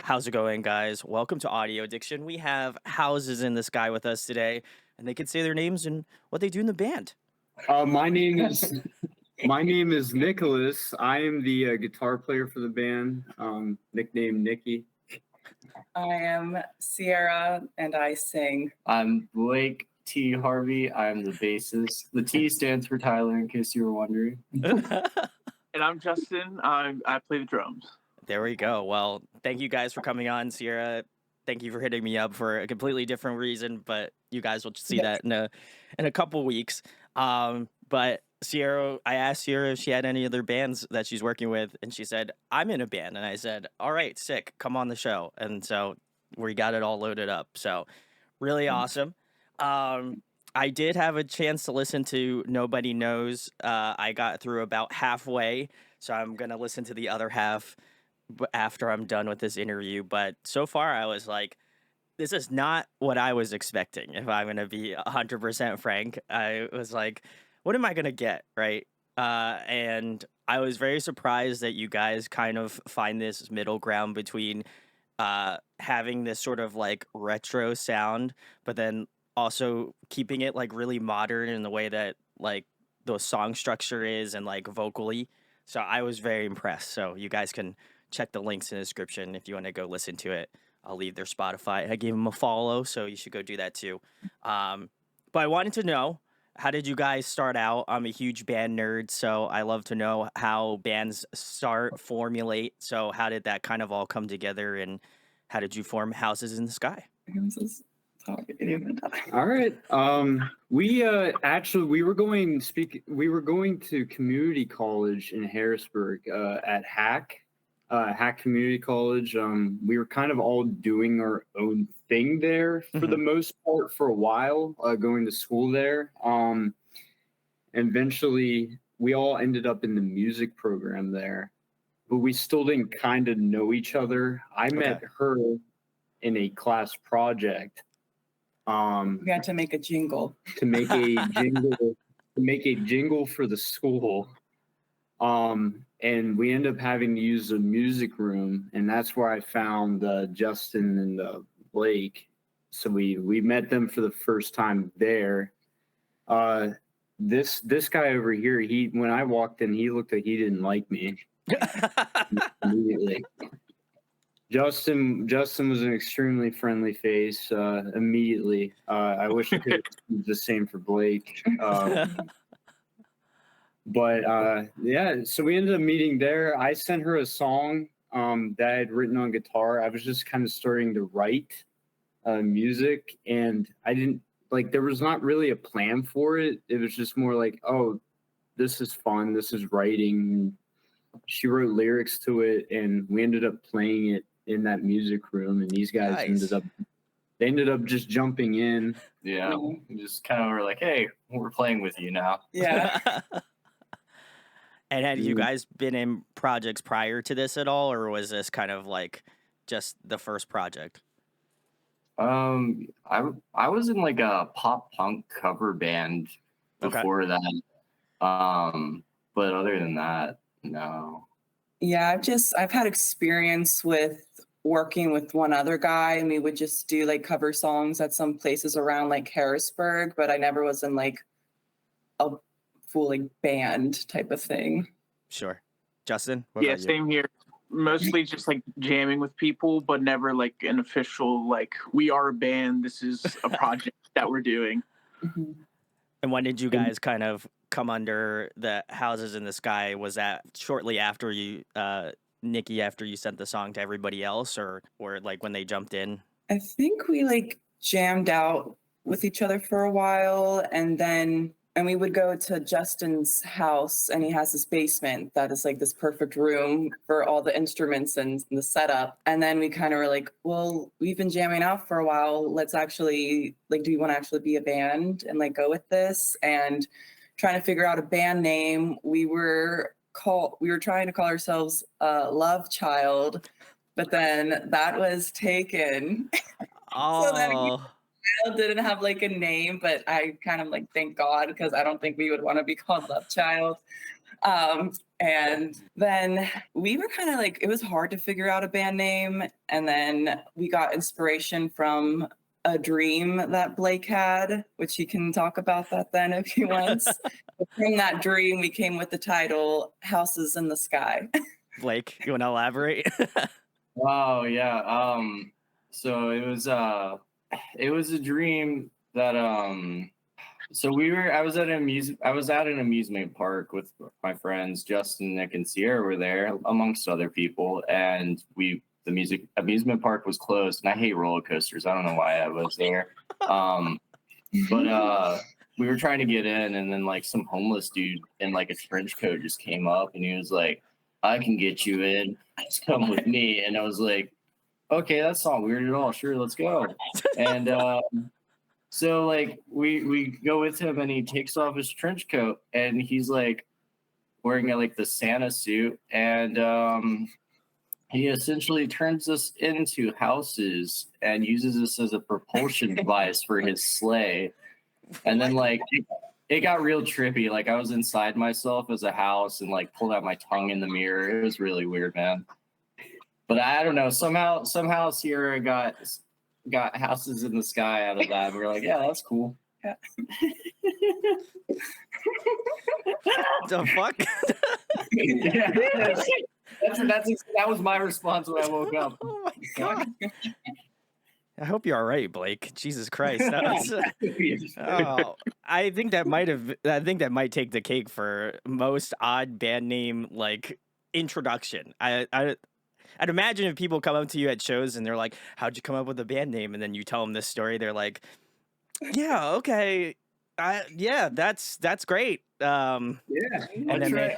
How's it going, guys? Welcome to Audio Addiction. We have Houses in the Sky with us today, and they could say their names and what they do in the band. My name is my name is Nicholas. I am the guitar player for the band, nicknamed Nikki. I am Sierra and I sing. I'm Blake T. Harvey. I'm the bassist. The T stands for Tyler, in case you were wondering. And I'm Justin. I play the drums. There we go. Well, thank you guys for coming on, Sierra. Thank you for hitting me up for a completely different reason, but you guys will see that in a couple weeks. But Sierra, I asked Sierra if she had any other bands that she's working with, and she said, I'm in a band. And I said, all right, sick, come on the show. And so we got it all loaded up. So really awesome. I did have a chance to listen to Nobody Knows. I got through about halfway, so I'm going to listen to the other half after I'm done with this interview. But so far, I was like, this is not what I was expecting, if I'm going to be 100% frank. I was like, what am I going to get, right? And I was very surprised that you guys kind of find this middle ground between having this sort of like retro sound, but then also keeping it like really modern in the way that like the song structure is and like vocally. So I was very impressed. So you guys can check the links in the description if you want to go listen to it. I'll leave their Spotify. I gave them a follow, so you should go do that too. But I wanted to know, how did you guys start out? I'm a huge band nerd, so I love to know how bands formulate. So how did that kind of all come together, and how did you form Houses in the Sky? All right. We were going to community college in Harrisburg at Hack Community College. We were kind of all doing our own thing there for the most part for a while, going to school there. And eventually we all ended up in the music program there, but we still didn't kind of know each other. I met her in a class project. We had to make a jingle. To make a jingle for the school. And we ended up having to use the music room, and that's where I found Justin and Blake. So we met them for the first time there. This guy over here, when I walked in, he looked like he didn't like me immediately. Justin was an extremely friendly face immediately. I wish I could do the same for Blake. But yeah, so we ended up meeting there. I sent her a song that I had written on guitar. I was just kind of starting to write music, and I didn't there was not really a plan for it. It was just more like, oh, this is fun. This is writing. She wrote lyrics to it, and we ended up playing it in that music room, and these guys ended up just jumping in. Yeah, we just kind of were like, hey, we're playing with you now. Yeah. And had you guys been in projects prior to this at all, or was this kind of like just the first project? I was in like a pop punk cover band before that. But other than that, no. Yeah, I've had experience with working with one other guy, and we would just do like cover songs at some places around like Harrisburg, but I never was in like a full like band type of thing. Sure. Justin? What about you? Same here. Mostly just like jamming with people, but never like an official, like, we are a band. This is a project that we're doing. And when did you guys kind of come under the Houses in the Sky? Was that shortly after you, Nikki, after you sent the song to everybody else, or like when they jumped in? I think we like jammed out with each other for a while, and we would go to Justin's house, and he has this basement that is like this perfect room for all the instruments and the setup. And then we kind of were like, well, we've been jamming out for a while. Let's actually do you want to actually be a band and like go with this? And trying to figure out a band name. We were trying to call ourselves Love Child, but then that was taken. Oh. Child didn't have like a name, but I kind of like thank God because I don't think we would want to be called Love Child. And then we were kind of like, it was hard to figure out a band name. And then we got inspiration from a dream that Blake had, which he can talk about that then if he wants. But from that dream, we came with the title Houses in the Sky. Blake, you want to elaborate? Oh yeah. So it was a dream that so I was at an amusement park with my friends. Justin, Nick, and Sierra were there amongst other people, and the amusement park was closed, and I hate roller coasters. I don't know why I was there. But we were trying to get in, and then like some homeless dude in like a trench coat just came up, and he was like, "I can get you in. Just come with me." And I was like, "Okay, that's not weird at all. Sure, let's go." And so like we go with him, and he takes off his trench coat, and he's like wearing like the Santa suit, and he essentially turns us into houses and uses us as a propulsion device for his sleigh. And then like it got real trippy. Like I was inside myself as a house and like pulled out my tongue in the mirror. It was really weird, man. But I don't know. Somehow Sierra got Houses in the Sky out of that. We were like, yeah, that's cool. Yeah. The fuck? Yeah. That was my response when I woke up. Oh my god. I hope you're all right, Blake. Jesus Christ. That was, oh, I think that might take the cake for most odd band name like introduction. I'd imagine if people come up to you at shows and they're like, "How'd you come up with a band name?" and then you tell them this story, they're like, "Yeah, okay, yeah, that's great." Yeah, and I then try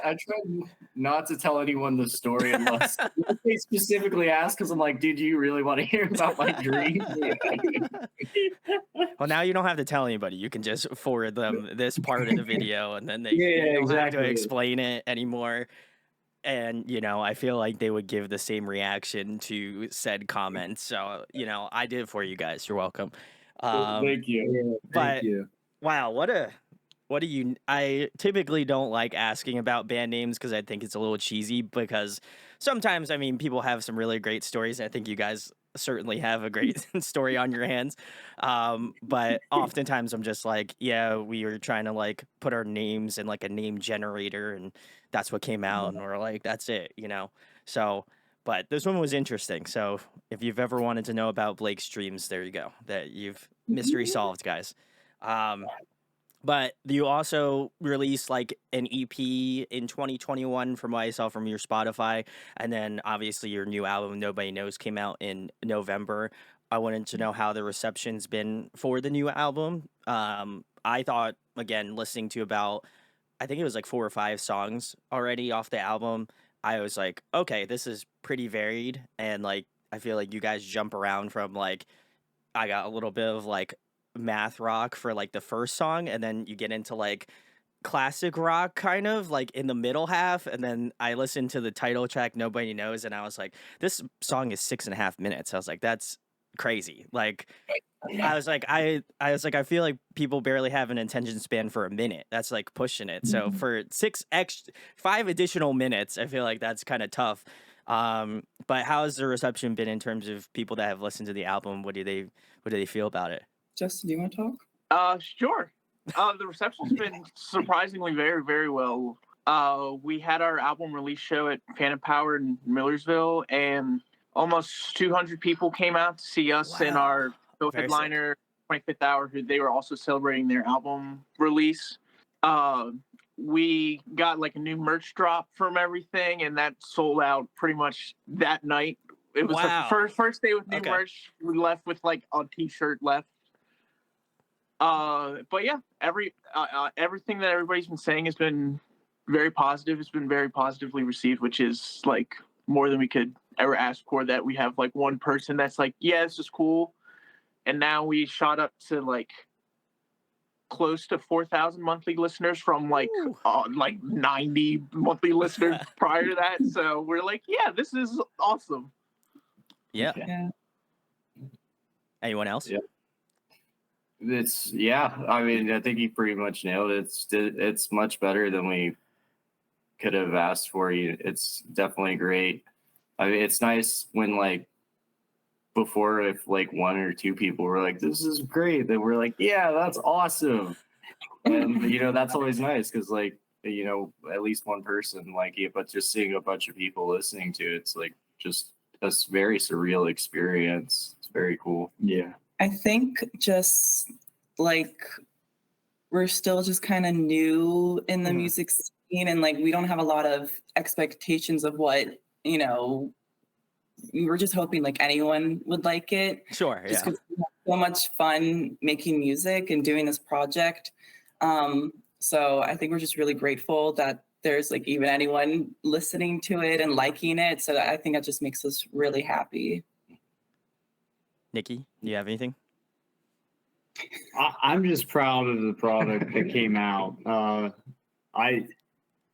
not to tell anyone the story unless they specifically ask, because I'm like, dude, do you really want to hear about my dream? Well, now you don't have to tell anybody. You can just forward them this part of the video, and then you don't have exactly. to explain it anymore. And, I feel like they would give the same reaction to said comments. So, I did it for you guys. You're welcome. Thank you. Yeah, thank you. Wow, I typically don't like asking about band names because I think it's a little cheesy, because sometimes, people have some really great stories. I think you guys certainly have a great story on your hands. But oftentimes I'm just like, yeah, we were trying to like put our names in like a name generator, and that's what came out, and we're like, that's it, So, but this one was interesting. So if you've ever wanted to know about Blake's dreams, there you go. That you've mystery solved, guys. But you also released like an EP in 2021 from what I saw from your Spotify. And then obviously your new album, Nobody Knows, came out in November. I wanted to know how the reception's been for the new album. I thought, again, listening to I think it was like 4 or 5 songs already off the album, I was like, okay, this is pretty varied. And like, I feel like you guys jump around from like, I got a little bit of like math rock for like the first song, and then you get into like classic rock kind of like in the middle half, and then I listened to the title track Nobody Knows, and I was like, this song is 6.5 minutes. I was like, that's crazy. Like I was like, I feel like people barely have an attention span for a minute. That's like pushing it. So for 5 additional minutes, I feel like that's kind of tough. But how has the reception been in terms of people that have listened to the album? What do they feel about it? Justin, do you want to talk? Sure. The reception's been surprisingly very, very well. We had our album release show at Phantom Power in Millersville, and almost 200 people came out to see us in our co-headliner 25th Hour, who they were also celebrating their album release. We got like a new merch drop from everything, and that sold out pretty much that night. It was the first day with new merch. We left with like a t-shirt left. But yeah, everything that everybody's been saying has been very positive. It's been very positively received, which is like more than we could ever ask for. That we have like one person that's like, yeah, this is cool. And now we shot up to like close to 4,000 monthly listeners from like 90 monthly listeners prior to that. So we're like, yeah, this is awesome. Yeah. Anyone else? Yeah. It's yeah. I mean, I think you pretty much nailed it. It's much better than we could have asked for. You. It's definitely great. I mean, it's nice when like before, if like one or two people were like, "This is great," then we're like, "Yeah, that's awesome." And that's always nice because like at least one person like it, but just seeing a bunch of people listening to it's like just a very surreal experience. It's very cool. Yeah. I think just like we're still just kind of new in the music scene, and like we don't have a lot of expectations of what, we were just hoping like anyone would like it. Sure, Just yeah. because we have so much fun making music and doing this project. So I think we're just really grateful that there's like even anyone listening to it and liking it. So I think that just makes us really happy. Nikki, do you have anything? I'm just proud of the product that came out.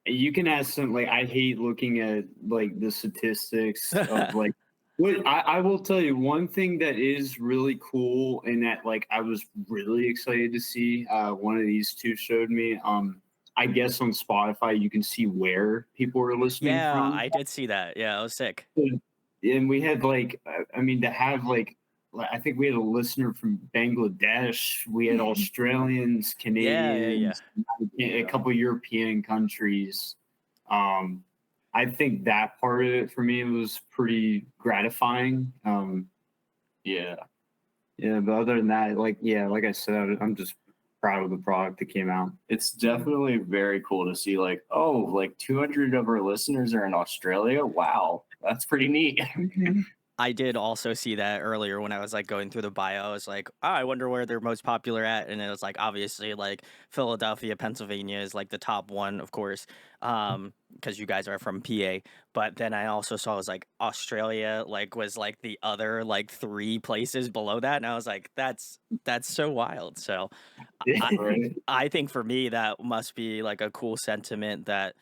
You can ask some like I hate looking at like the statistics of like what I will tell you one thing that is really cool and that like I was really excited to see one of these two showed me. I guess on Spotify you can see where people are listening Yeah, from. I did see that. Yeah, it was sick. And we had like I mean to have like I think we had a listener from Bangladesh. We had Australians, Canadians, a couple European countries. I think that part of it for me was pretty gratifying. Yeah. But other than that, like I said, I'm just proud of the product that came out. It's definitely very cool to see like, oh, like 200 of our listeners are in Australia. Wow, that's pretty neat. I did also see that earlier when I was like going through the bio. I was like, oh, I wonder where they're most popular at. And it was like obviously like Philadelphia, Pennsylvania is like the top one, of course, because you guys are from PA. But then I also saw it was like Australia like was like the other like 3 places below that. And I was like, that's so wild. So Right. I think for me that must be like a cool sentiment that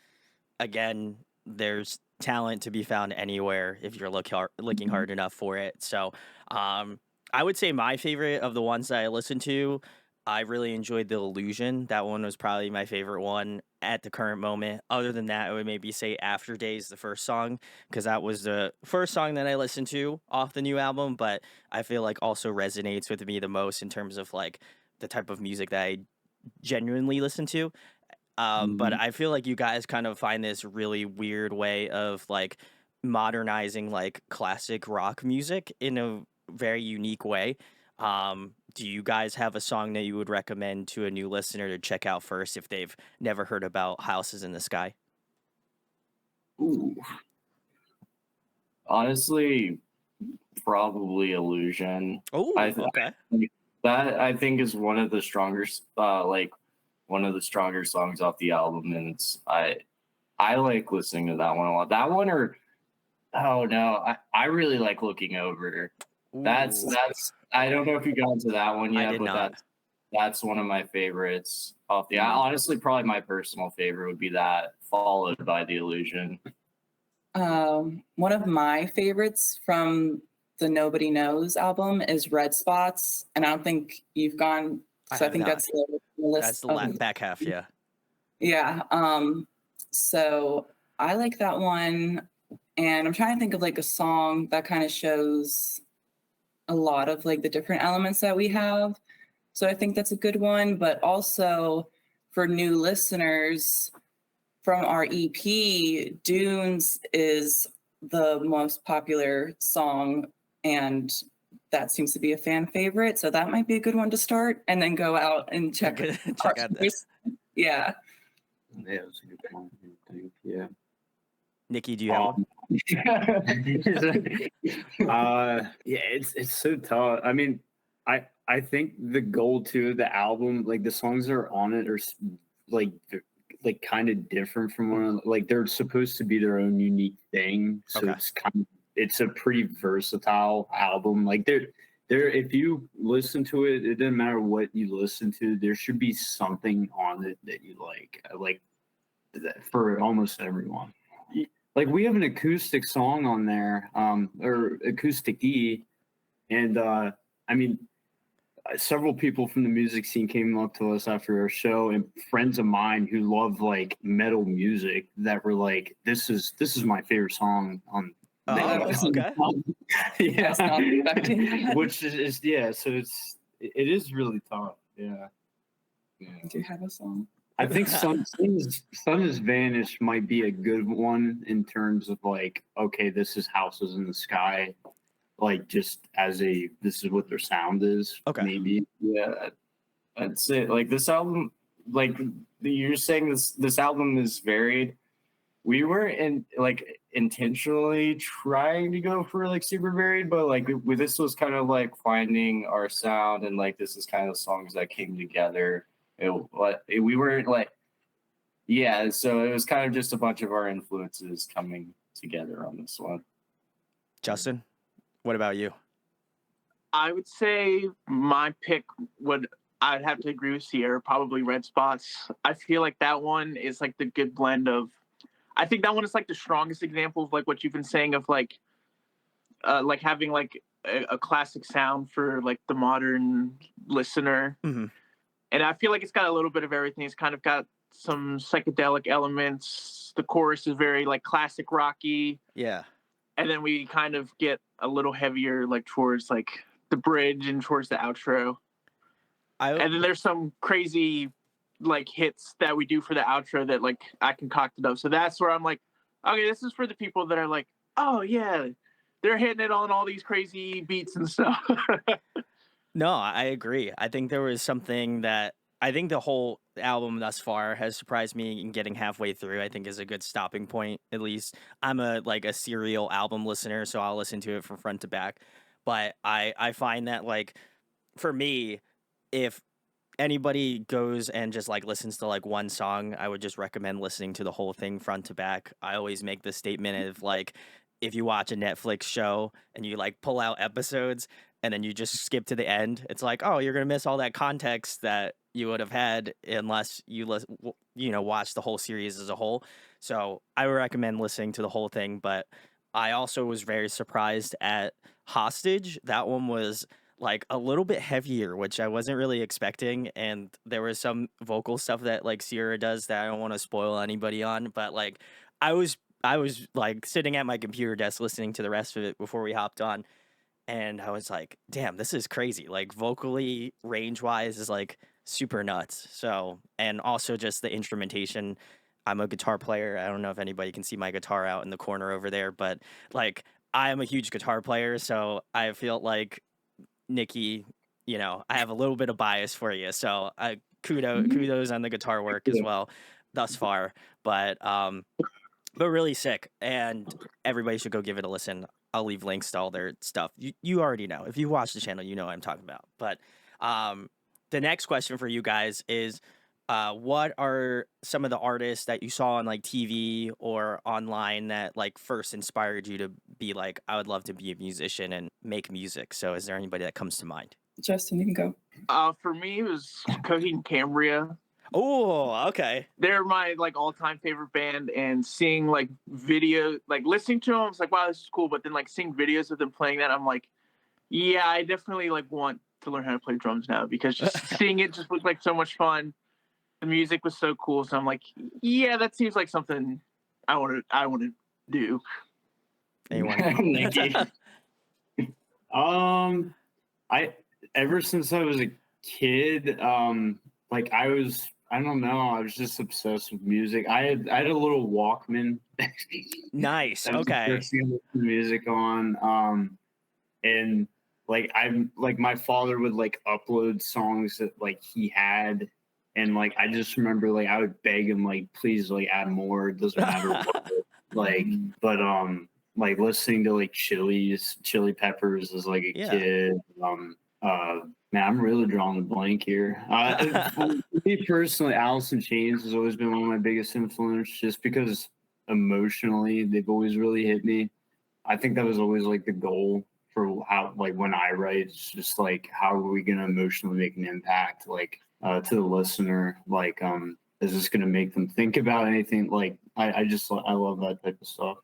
again, there's talent to be found anywhere if you're looking hard enough for it. So, I would say my favorite of the ones that I listened to, I really enjoyed The Illusion. That one was probably my favorite one at the current moment. Other than that, I would maybe say After Days, the first song, because that was the first song that I listened to off the new album, but I feel like also resonates with me the most in terms of like the type of music that I genuinely listen to. But I feel like you guys kind of find this really weird way of like modernizing like classic rock music in a very unique way. Do you guys have a song that you would recommend to a new listener to check out first if they've never heard about Houses in the Sky? Ooh. Honestly, probably Illusion. Oh, okay. That I think is one of the stronger songs off the album, and I like listening to that one a lot. That one or oh no, I really like Looking Over. That's Ooh, I don't know if you got into that one I yet, did but not. that's one of my favorites off the honestly probably my personal favorite would be that, followed by The Illusion. One of my favorites from the Nobody Knows album is Red Spots, and I don't think you've gone. I So I have think not. that's the list. That's the back half, yeah. Yeah. So I like that one, and I'm trying to think of like a song that kind of shows a lot of like the different elements that we have. So I think that's a good one. But also for new listeners, from our EP, Dunes is the most popular song, and that seems to be a fan favorite. So that might be a good one to start, and then go out and check Check out this. Yeah. Yeah, that's a good point. I think. Yeah. Nikki, do you have one? Yeah, it's so tough. I mean, I think the goal too of the album, like the songs that are on it, are like like kind of different from one another. Like they're supposed to be their own unique thing. So Okay. it's a pretty versatile album. Like there if you listen to it, it doesn't matter what you listen to, there should be something on it that you like that for almost everyone. Like we have an acoustic song on there, or acoustic E, and I mean, several people from the music scene came up to us after our show, and friends of mine who love like metal music that were like, "This is my favorite song on." Oh, okay. Yeah, That's not expecting that. which is yeah. So it is really tough. Yeah. Do you have a song? I think Sun Has Vanished might be a good one in terms of like, okay, this is Houses in the Sky, like just as a this is what their sound is. Okay. Maybe. Yeah, I'd say like this album, like you're saying this album is varied. We weren't intentionally trying to go for like super varied, but like with this was kind of like finding our sound, and like this is kind of songs that came together. We weren't like, yeah, so it was kind of just a bunch of our influences coming together on this one. Justin, what about you? I would say my pick I'd have to agree with Sierra, probably Red Spots. I feel like that one is like the good blend of, I think that one is like the strongest example of like what you've been saying of like having like a classic sound for like the modern listener. Mm-hmm. And I feel like it's got a little bit of everything. It's kind of got some psychedelic elements. The chorus is very like classic rocky. Yeah. And then we kind of get a little heavier like towards like the bridge and towards the outro. And then there's some crazy like hits that we do for the outro that like I concocted up. So that's where I'm like, okay, this is for the people that are like, oh yeah, they're hitting it on all these crazy beats and stuff. No, I agree. I think there was something that I think the whole album thus far has surprised me in getting halfway through. I think is a good stopping point. At least I'm a serial album listener, so I'll listen to it from front to back. But I find that like for me, if anybody goes and just like listens to like one song, I would just recommend listening to the whole thing front to back. I always make the statement of like, if you watch a Netflix show and you like pull out episodes and then you just skip to the end, it's like, oh, you're gonna miss all that context that you would have had unless you watch the whole series as a whole. So I would recommend listening to the whole thing. But I also was very surprised at Hostage. That one was like a little bit heavier, which I wasn't really expecting. And there was some vocal stuff that like Sierra does that I don't want to spoil anybody on. But like I was like sitting at my computer desk listening to the rest of it before we hopped on. And I was like, damn, this is crazy. Like vocally, range wise is like super nuts. So, and also just the instrumentation. I'm a guitar player. I don't know if anybody can see my guitar out in the corner over there, but like I am a huge guitar player. So I feel like Nikki, I have a little bit of bias for you. So kudos on the guitar work as well thus far. But really sick, and everybody should go give it a listen. I'll leave links to all their stuff. You already know. If you watch the channel, you know what I'm talking about. But the next question for you guys is, what are some of the artists that you saw on like TV or online that like first inspired you to be like, I would love to be a musician and make music? So is there anybody that comes to mind? Justin, you can go. For me, it was Coheed and Cambria. Oh, okay. They're my like all-time favorite band, and seeing like video, like listening to them, I was like, wow, this is cool. But then like seeing videos of them playing that, I'm like, yeah, I definitely like want to learn how to play drums now, because just seeing it just looked like so much fun. The music was so cool, so I'm like, yeah, that seems like something I want to do. Anyone? Nikki. I ever since I was a kid, like I don't know, I was just obsessed with music. I had a little Walkman. Nice. That was the Okay. first thing I listened to music on. And like I'm like my father would like upload songs that like he had, and like I just remember like I would beg him like, please like add more. It doesn't matter what. Like, but like listening to like Chili Peppers as like a kid. Man, I'm really drawing a blank here. For me personally, Alice in Chains has always been one of my biggest influences, just because emotionally they've always really hit me. I think that was always like the goal for how, like when I write, it's just like, how are we going to emotionally make an impact, like to the listener? Like, is this going to make them think about anything? Like, I love that type of stuff.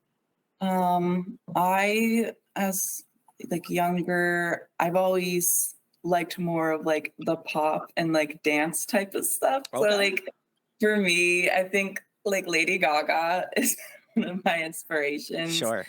I, as like younger, I've always liked more of like the pop and like dance type of stuff. So Okay. like for me, I think like Lady Gaga is one of my inspirations. Sure.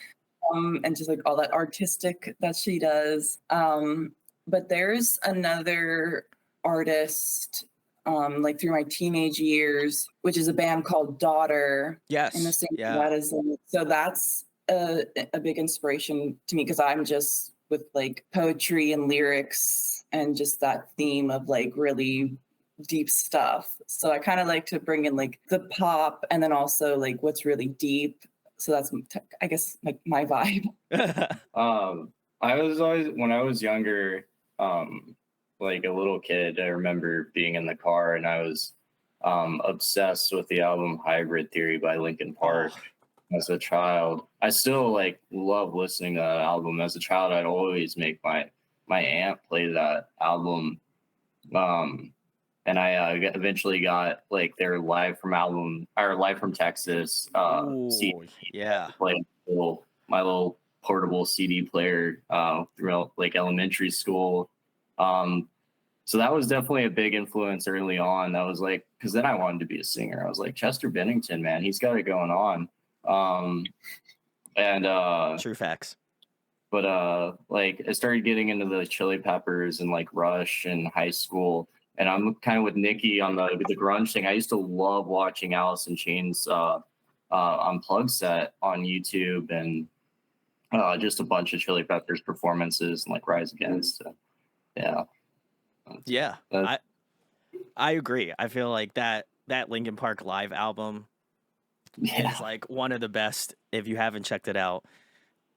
And just like all that artistic that she does. But there's another artist, like through my teenage years, which is a band called Daughter. And the Yes. same Yeah. that is so that's a big inspiration to me because I'm just with like poetry and lyrics and just that theme of like really deep stuff. So I kind of like to bring in like the pop and then also like what's really deep. So that's, I guess, like my vibe. I was always, when I was younger, like a little kid, I remember being in the car and I was obsessed with the album Hybrid Theory by Linkin Park as a child. I still like love listening to that album. As a child, I'd always make my aunt play that album. And I eventually got like their live from Texas CD. Ooh, yeah. Like my little portable CD player throughout like elementary school. So that was definitely a big influence early on. That was like, because then I wanted to be a singer. I was like, Chester Bennington, man, he's got it going on. True facts. But like I started getting into the Chili Peppers and like Rush in high school. And I'm kind of with Nikki on the grunge thing. I used to love watching Alice in Chains unplugged set on YouTube and just a bunch of Chili Peppers performances and like Rise Against. Yeah. Yeah. I agree. I feel like that Linkin Park live album is like one of the best. If you haven't checked it out,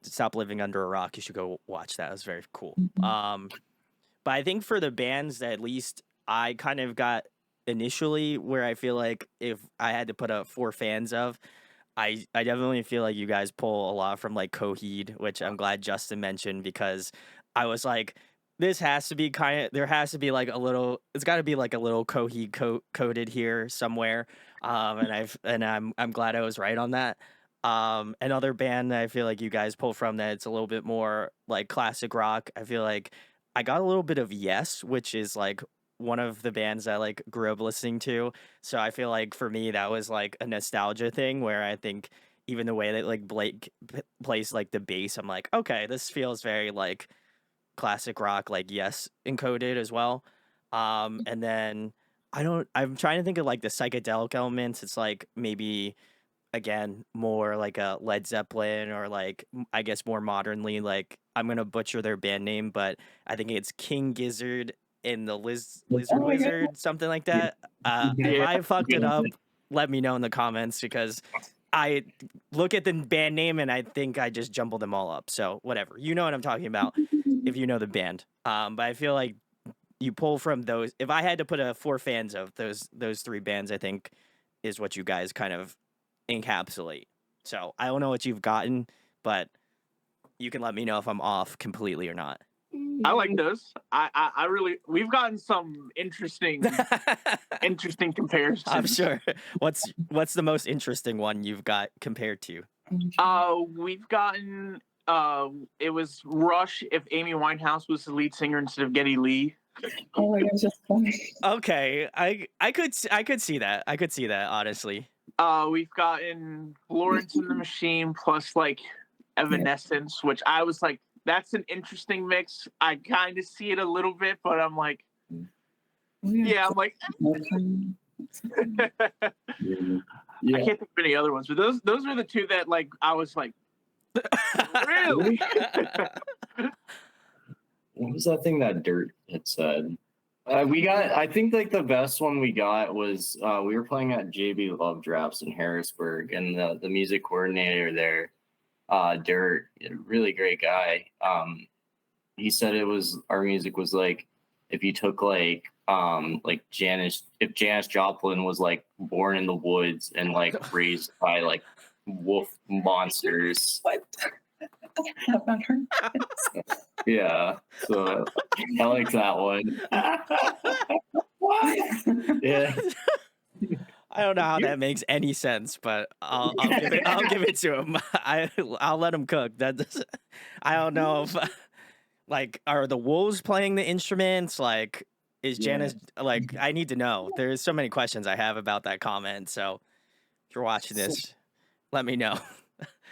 Stop Living Under a Rock, you should go watch that. It was very cool. But I think for the bands that at least I kind of got initially, where I feel like if I had to put up 4 fans of, I definitely feel like you guys pull a lot from like Coheed, which I'm glad Justin mentioned, because I was like, this has to be there has to be like a little, it's got to be like a little Coheed coded here somewhere. And I'm glad I was right on that. Another band that I feel like you guys pull from that it's a little bit more like classic rock. I feel like I got a little bit of Yes, which is like one of the bands I like grew up listening to. So I feel like for me that was like a nostalgia thing where I think even the way that like Blake plays like the bass, I'm like, okay, this feels very like classic rock, like Yes encoded as well. And then I'm trying to think of like the psychedelic elements. It's like maybe again more like a Led Zeppelin or like I guess more modernly, like I'm gonna butcher their band name, but I think it's King Gizzard and the Lizard Wizard, something like that. If I fucked it up, let me know in the comments because I look at the band name and I think I just jumbled them all up. So whatever, you know what I'm talking about if you know the band. But I feel like you pull from those. If I had to put a 4 fans of those 3 bands, I think is what you guys kind of encapsulate. So I don't know what you've gotten, but you can let me know if I'm off completely or not. I like those. I really, we've gotten some interesting comparisons. I'm sure. What's the most interesting one you've got compared to? We've gotten it was Rush if Amy Winehouse was the lead singer instead of Geddy Lee. Oh my gosh, that's funny. Okay, I could see that. I could see that honestly. We've gotten Florence and the Machine plus like Evanescence, which I was like, that's an interesting mix. I kind of see it a little bit, but I'm like, yeah, I'm like, I can't think of any other ones, but those are the 2 that like I was like, really? What was that thing that Dirt had said? I think like the best one we got was we were playing at JB Love Drafts in Harrisburg, and the music coordinator there, Dirt, a really great guy. He said our music was like if you took like if Janis Joplin was like born in the woods and like raised by like wolf monsters. What? About her. Yeah, so I like that one. Yeah. I don't know how that makes any sense, but I'll give it to him. I'll let him cook. That doesn't, I don't know if Like, are the wolves playing the instruments? Like, is Yeah. Janice like? I need to know. There's so many questions I have about that comment. So if you're watching this, let me know.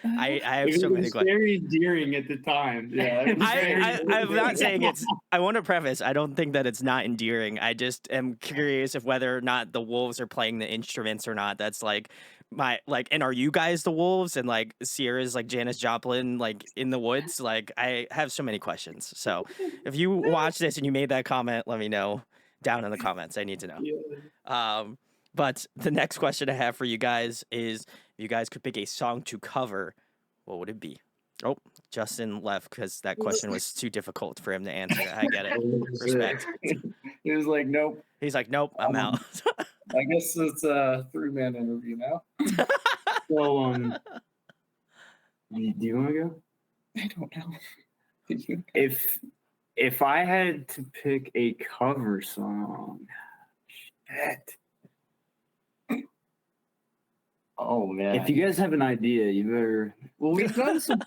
I have so many was questions. very endearing at the time. Yeah, it was I'm not saying it's. I want to preface. I don't think that it's not endearing. I just am curious if whether or not the wolves are playing the instruments or not. That's like my like. And are you guys the wolves? And like Sierra's like Janis Joplin, like in the woods. Like I have so many questions. So if you watch this and you made that comment, let me know down in the comments. I need to know. Yeah. But the next question I have for you guys is, if you guys could pick a song to cover, what would it be? Oh, Justin left because that question was too difficult for him to answer. I get it. Respect. He was like, nope. He's like, nope, I'm out. I guess it's a 3-man interview now. So, do you want to go? I don't know. If I had to pick a cover song, shit. Oh man. If you guys have an idea, you better. Well, we've done some.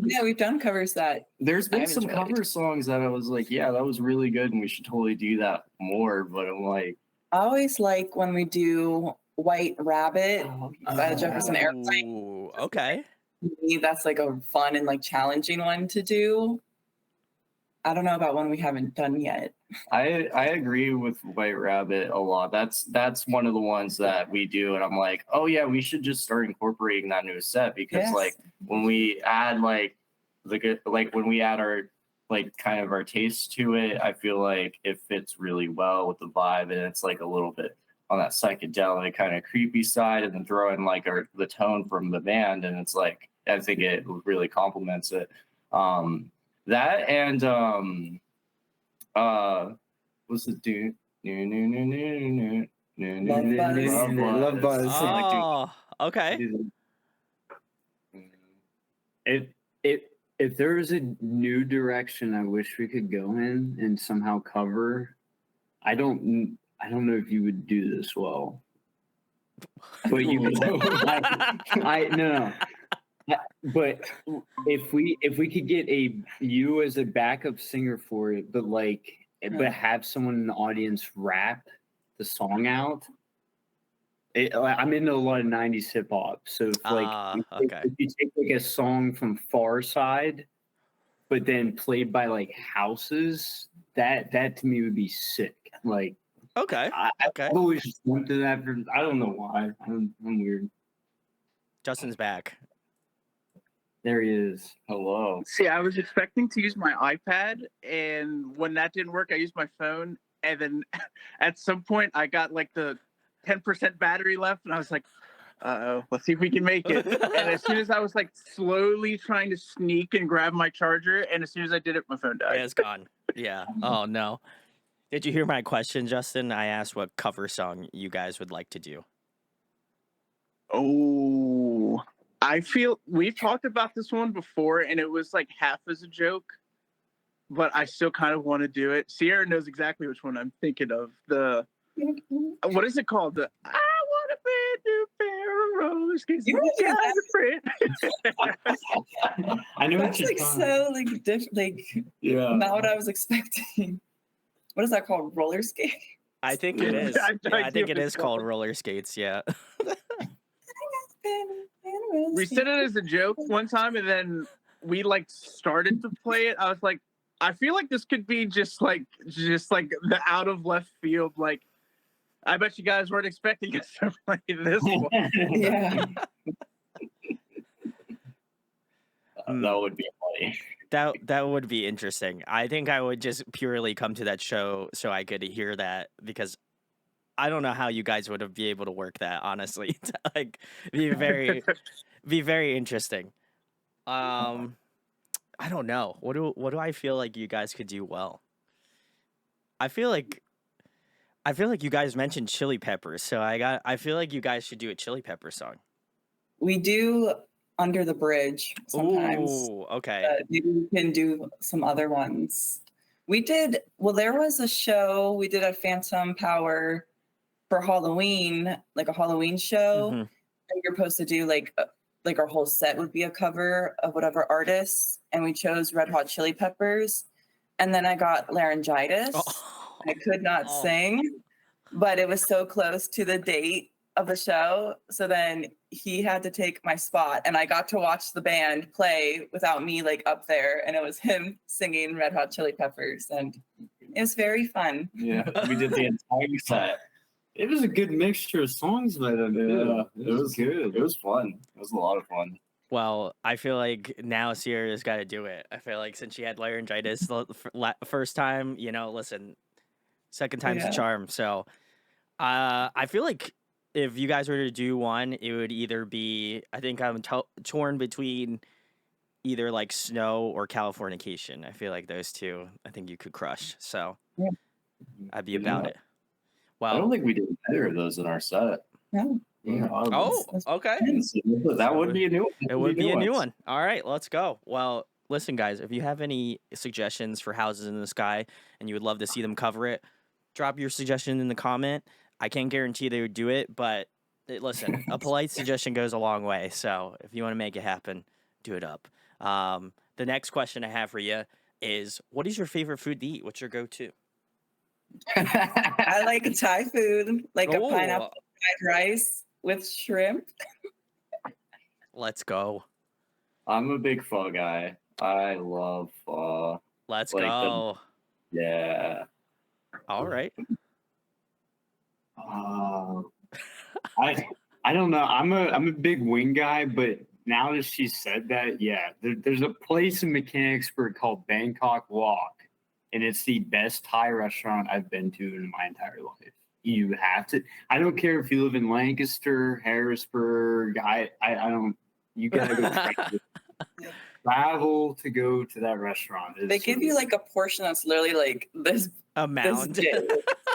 Yeah, we've done covers that. There's been I've some enjoyed. cover songs that I was like, yeah, that was really good, and we should totally do that more. But I'm like, I always like when we do White Rabbit by the Jefferson Airplane. Ooh, okay. To me, that's like a fun and like challenging one to do. I don't know about one we haven't done yet. I agree with White Rabbit a lot. That's one of the ones that we do, and I'm like, oh yeah, we should just start incorporating that new set because Yes. like when we add like when we add our like kind of our taste to it, I feel like it fits really well with the vibe, and it's like a little bit on that psychedelic kind of creepy side, and then throw in like the tone from the band, and it's like I think it really complements it. That and what's the dude? Love Buzz. Love Buzz. Oh, okay. If there was a new direction I wish we could go in and somehow cover, I don't know if you would do this well. But you I no. But if we could get you as a backup singer for it, but have someone in the audience rap the song out. I'm into a lot of 90s hip hop, so if you take like a song from Far Side, but then played by like houses, that to me would be sick. Like, Okay. I've always just wanted that. I don't know why. I'm weird. Justin's back. There he is. Hello. See, I was expecting to use my iPad, and when that didn't work, I used my phone. And then at some point, I got like the 10% battery left, and I was like, "Uh-oh, let's see if we can make it." And as soon as I was like slowly trying to sneak and grab my charger, and as soon as I did it, my phone died. Yeah, it's gone. Yeah. Oh no. Did you hear my question, Justin? I asked what cover song you guys would like to do. Oh, I feel we've talked about this one before, and it was like half as a joke, but I still kind of want to do it. Sierra knows exactly which one I'm thinking of. What is it called? The I want to be a new pair of rose because You you know got a friend. I know That's what like you're so like Yeah. not what I was expecting. What is that called? Roller skate? I think it is. I have no Yeah, I idea think what it it's is called called. roller skates. Yeah. We said it as a joke one time, and then we like started to play it. I was like, I feel like this could be just like the out of left field. Like, I bet you guys weren't expecting us to play this one. Yeah. That would be funny. That would be interesting. I think I would just purely come to that show so I could hear that, because I don't know how you guys would be able to work that, honestly. Like be very interesting. I don't know. What do I feel like you guys could do well? I feel like you guys mentioned Chili Peppers, so I feel like you guys should do a Chili Pepper song. We do Under the Bridge sometimes. Ooh, okay. Maybe we can do some other ones. There was a show we did at Phantom Power for Halloween, like a Halloween show. Mhm. And you're supposed to do like our whole set would be a cover of whatever artists, and we chose Red Hot Chili Peppers. and then I got laryngitis. Oh. I could not Oh. sing, but it was so close to the date of the show. So then he had to take my spot, and I got to watch the band play without me like up there, and it was him singing Red Hot Chili Peppers, and it was very fun. Yeah, we did the entire set. It was a good mixture of songs by them. Yeah, It was good. It was fun. It was a lot of fun. Well, I feel like now Sierra's got to do it. I feel like since she had laryngitis the first time, listen, second time's Yeah. the charm. So, I feel like if you guys were to do one, it would either be, I think I'm torn between either like Snow or Californication. I feel like those two, I think you could crush. So, Yeah. I'd be about Yeah. it. I don't Well, think we did either of those in our set. No. Yeah. oh, okay. That would be a new one. It would be a new one. All right, let's go. Well, listen, guys, if you have any suggestions for Houses in the Sky and you would love to see them cover it, drop your suggestion in the comment. I can't guarantee they would do it, but listen, a polite suggestion goes a long way. So if you want to make it happen, do it up. The next question I have for you is, what is your favorite food to eat? What's your go-to? I like Thai food, like a Ooh. pineapple fried rice with shrimp. Let's go. I'm a big pho guy. I love pho. Let's Like the- go. Yeah. All right. I don't know. I'm a big wing guy, but now that she said that, yeah, there's a place in Mechanicsburg called Bangkok Walk, and it's the best Thai restaurant I've been to in my entire life. You have to. I don't care if you live in Lancaster, Harrisburg. I don't. You gotta go travel to go to that restaurant. They give you like a portion that's literally like this A this mound. big,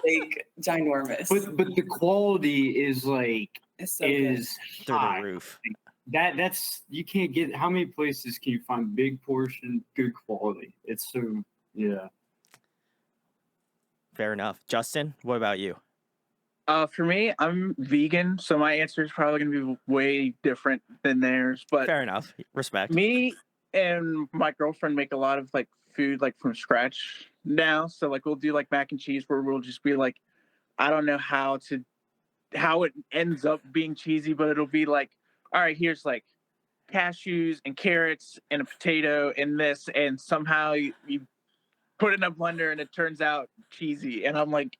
like ginormous. but the quality is like It's so good. is Through the high. roof. That's you can't get. How many places can you find big portion, good quality? It's so yeah. Fair enough. Justin, what about you? For me, I'm vegan, so my answer is probably going to be way different than theirs. But Fair enough. Respect. me and my girlfriend make a lot of like food like from scratch now. So like we'll do like mac and cheese where we'll just be like, I don't know how it ends up being cheesy, but it'll be like, all right, here's like cashews and carrots and a potato and this, and somehow you put it in a blender and it turns out cheesy, and I'm like,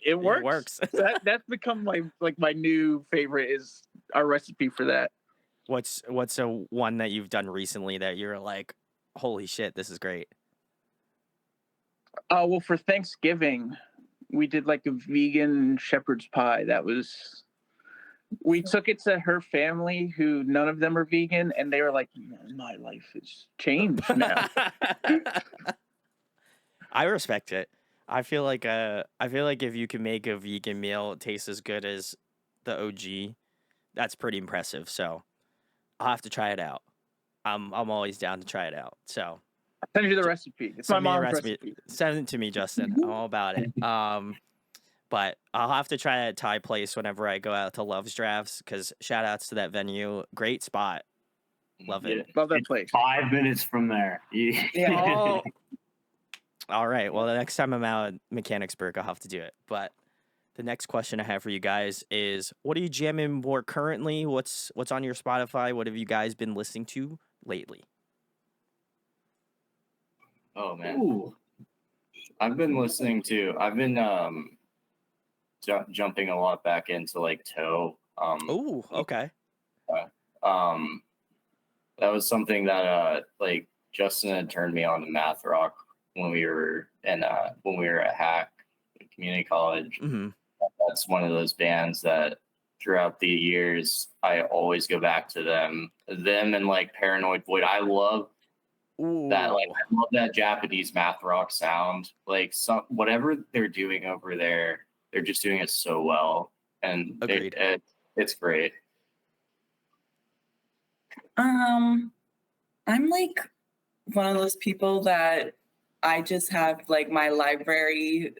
it works. It works. That's become my new favorite is our recipe for that. What's a one that you've done recently that you're like, holy shit, this is great? Well, for Thanksgiving, we did like a vegan shepherd's pie. We took it to her family, who none of them are vegan, and they were like, my life has changed now. I respect it. I feel like if you can make a vegan meal taste as good as the OG, that's pretty impressive. So I'll have to try it out. I'm always down to try it out. So I'll send you the recipe. It's my send me the mom's recipe. Send it to me, Justin. I'm all about it. But I'll have to try that Thai place whenever I go out to Love's Drafts, because shout outs to that venue. Great spot. Love it. Love that It's place. 5 minutes from there. Yeah. Oh. All right. Well, the next time I'm out at Mechanicsburg, I'll have to do it. But the next question I have for you guys is, what are you jamming more currently? What's on your Spotify? What have you guys been listening to lately? Oh man. Ooh. I've been jumping a lot back into like Toe. Oh, okay. That was something that like Justin had turned me on to math rock when we were at Hack Community College. Mm-hmm. That's one of those bands that throughout the years I always go back to them and like Paranoid Void. I love that, like I love that Japanese math rock sound. Like whatever they're doing over there, they're just doing it so well, and Agreed. it's great. I'm like one of those people that I just have like my library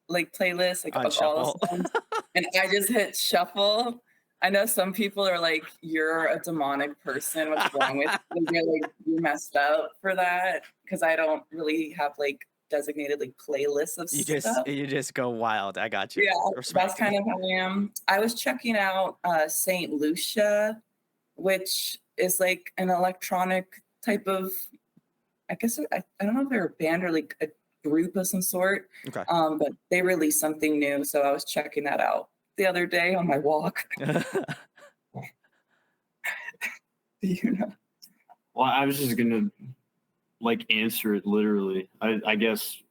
like playlist like On of all shuffle. songs, and I just hit shuffle. I know some people are like, "You're a demonic person. What's wrong with you? You're messed up for that." Because I don't really have like designated like playlists of stuff. You just go wild. I got you. Yeah, Respect. that's kind of how I am. I was checking out Saint Lucia, which is like an electronic type of, I guess I don't know if they're a band or like a group of some sort. Okay. But they released something new, so I was checking that out the other day on my walk. You know. Well, I was just gonna like answer it literally. I guess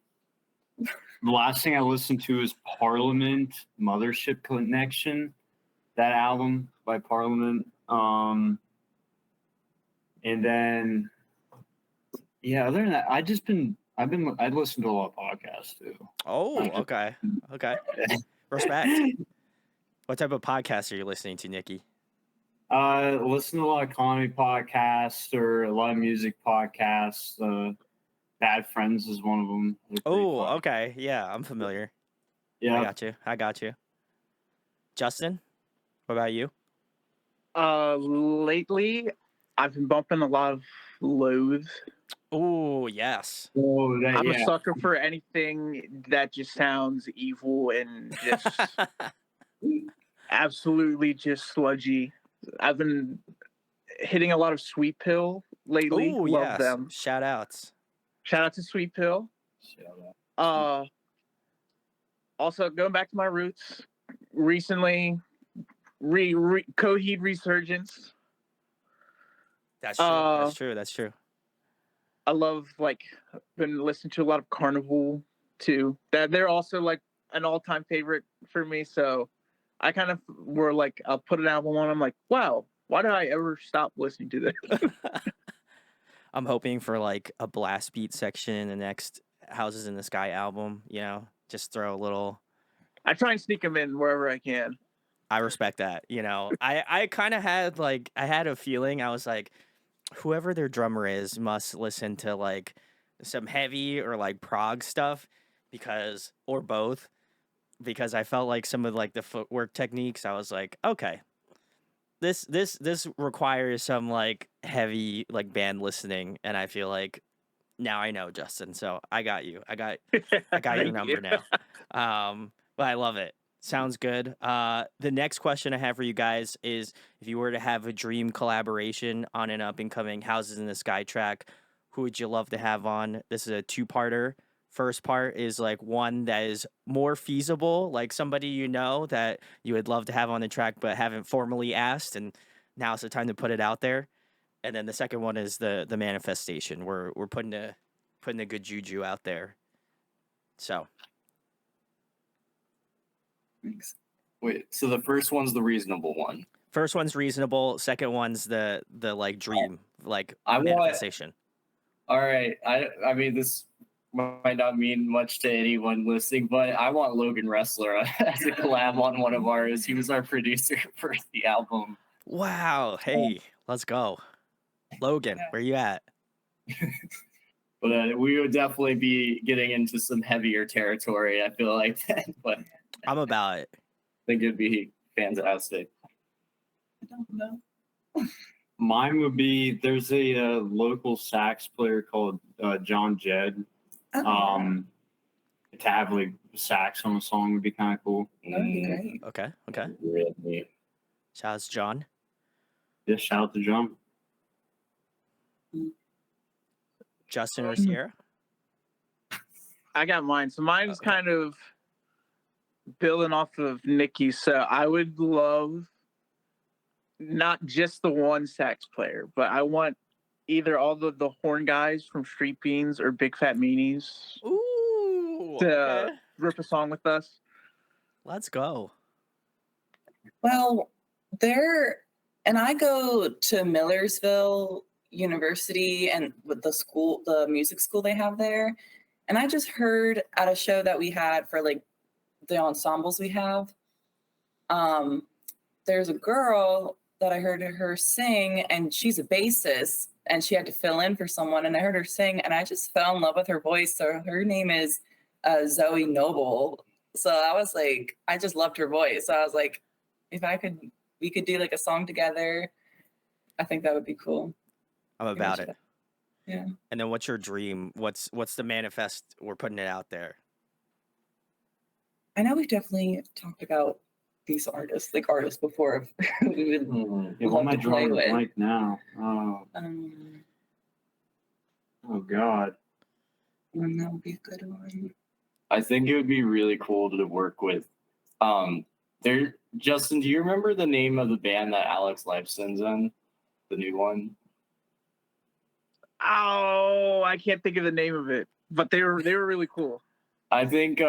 the last thing I listened to is Parliament Mothership Connection, that album by Parliament. And then yeah, other than that, I've listened to a lot of podcasts too. Oh, okay. Okay. Respect. What type of podcast are you listening to, Nikki? Listen to a lot of comedy podcasts or a lot of music podcasts. Bad Friends is one of them. Oh, okay. Yeah, I'm familiar. Yeah. I got you. Justin, what about you? Lately, I've been bumping a lot of Loathe. Oh, yes. Oh, that, I'm yeah. a sucker for anything that just sounds evil and just absolutely just sludgy. I've been hitting a lot of Sweet Pill lately. Oh, Love yes. them. Shout outs. Shout out to Sweet Pill. Also going back to my roots, recently Coheed Resurgence. That's true. That's true. I love been listening to a lot of Carnival too. That they're also like an all-time favorite for me. So I kind of were like, I'll put an album on. I'm like, wow, why did I ever stop listening to this? I'm hoping for like a blast beat section in the next Houses in the Sky album. You know, just throw a little. I try and sneak them in wherever I can. I respect that. You know, I kind of had I had a feeling. I was like, whoever their drummer is must listen to like some heavy or like prog stuff or both, because I felt like some of like the footwork techniques, I was like, okay, this requires some like heavy like band listening, and I feel like now I know, Justin. So I got you. I got your number now. But I love it. Sounds good. The next question I have for you guys is, if you were to have a dream collaboration on an up and coming Houses in the Sky track, who would you love to have on? This is a two-parter. First part is like one that is more feasible, like somebody you know that you would love to have on the track but haven't formally asked, and now's the time to put it out there. And then the second one is the manifestation. We're putting a good juju out there. So Thanks. Wait, so the first one's the reasonable one. first one's reasonable. Second one's the like dream, like I want- manifestation. All right. I mean, this might not mean much to anyone listening, but I want Logan Wrestler as a collab on one of ours. He was our producer for the album. Wow. Hey, let's go. Logan, where you at? But we would definitely be getting into some heavier territory, I feel like that. But I'm about it. I think it'd be fantastic. I don't know. Mine would be, there's a local sax player called John Jed. To have like sax on a song would be kind of cool. That'd be great. Okay. Really. Shout out to John. Yeah, shout out to John. Justin or Sierra? I got mine. So mine's kind of building off of Nikki's. So I would love not just the one sax player, but I want either all the horn guys from Street Beans or Big Fat Meanies Ooh. to Okay. rip a song with us. Let's go. Well, I go to Millersville University and with the music school they have there. And I just heard at a show that we had for like the ensembles we have, there's a girl that I heard her sing, and she's a bassist, and she had to fill in for someone, and I heard her sing, and I just fell in love with her voice. So her name is Zoe Noble. So I was like, I just loved her voice. So I was like, if we could do like a song together, I think that would be cool. I'm about it. Yeah. And then what's your dream? What's the manifest? We're putting it out there. I know we've definitely talked about these artists before. We would Yeah, what am I love to play drawing a with. blank now? Oh God. That would be a good one. I think it would be really cool to work with. Justin, do you remember the name of the band that Alex Lifeson's in? The new one? Oh, I can't think of the name of it, but they were really cool. I think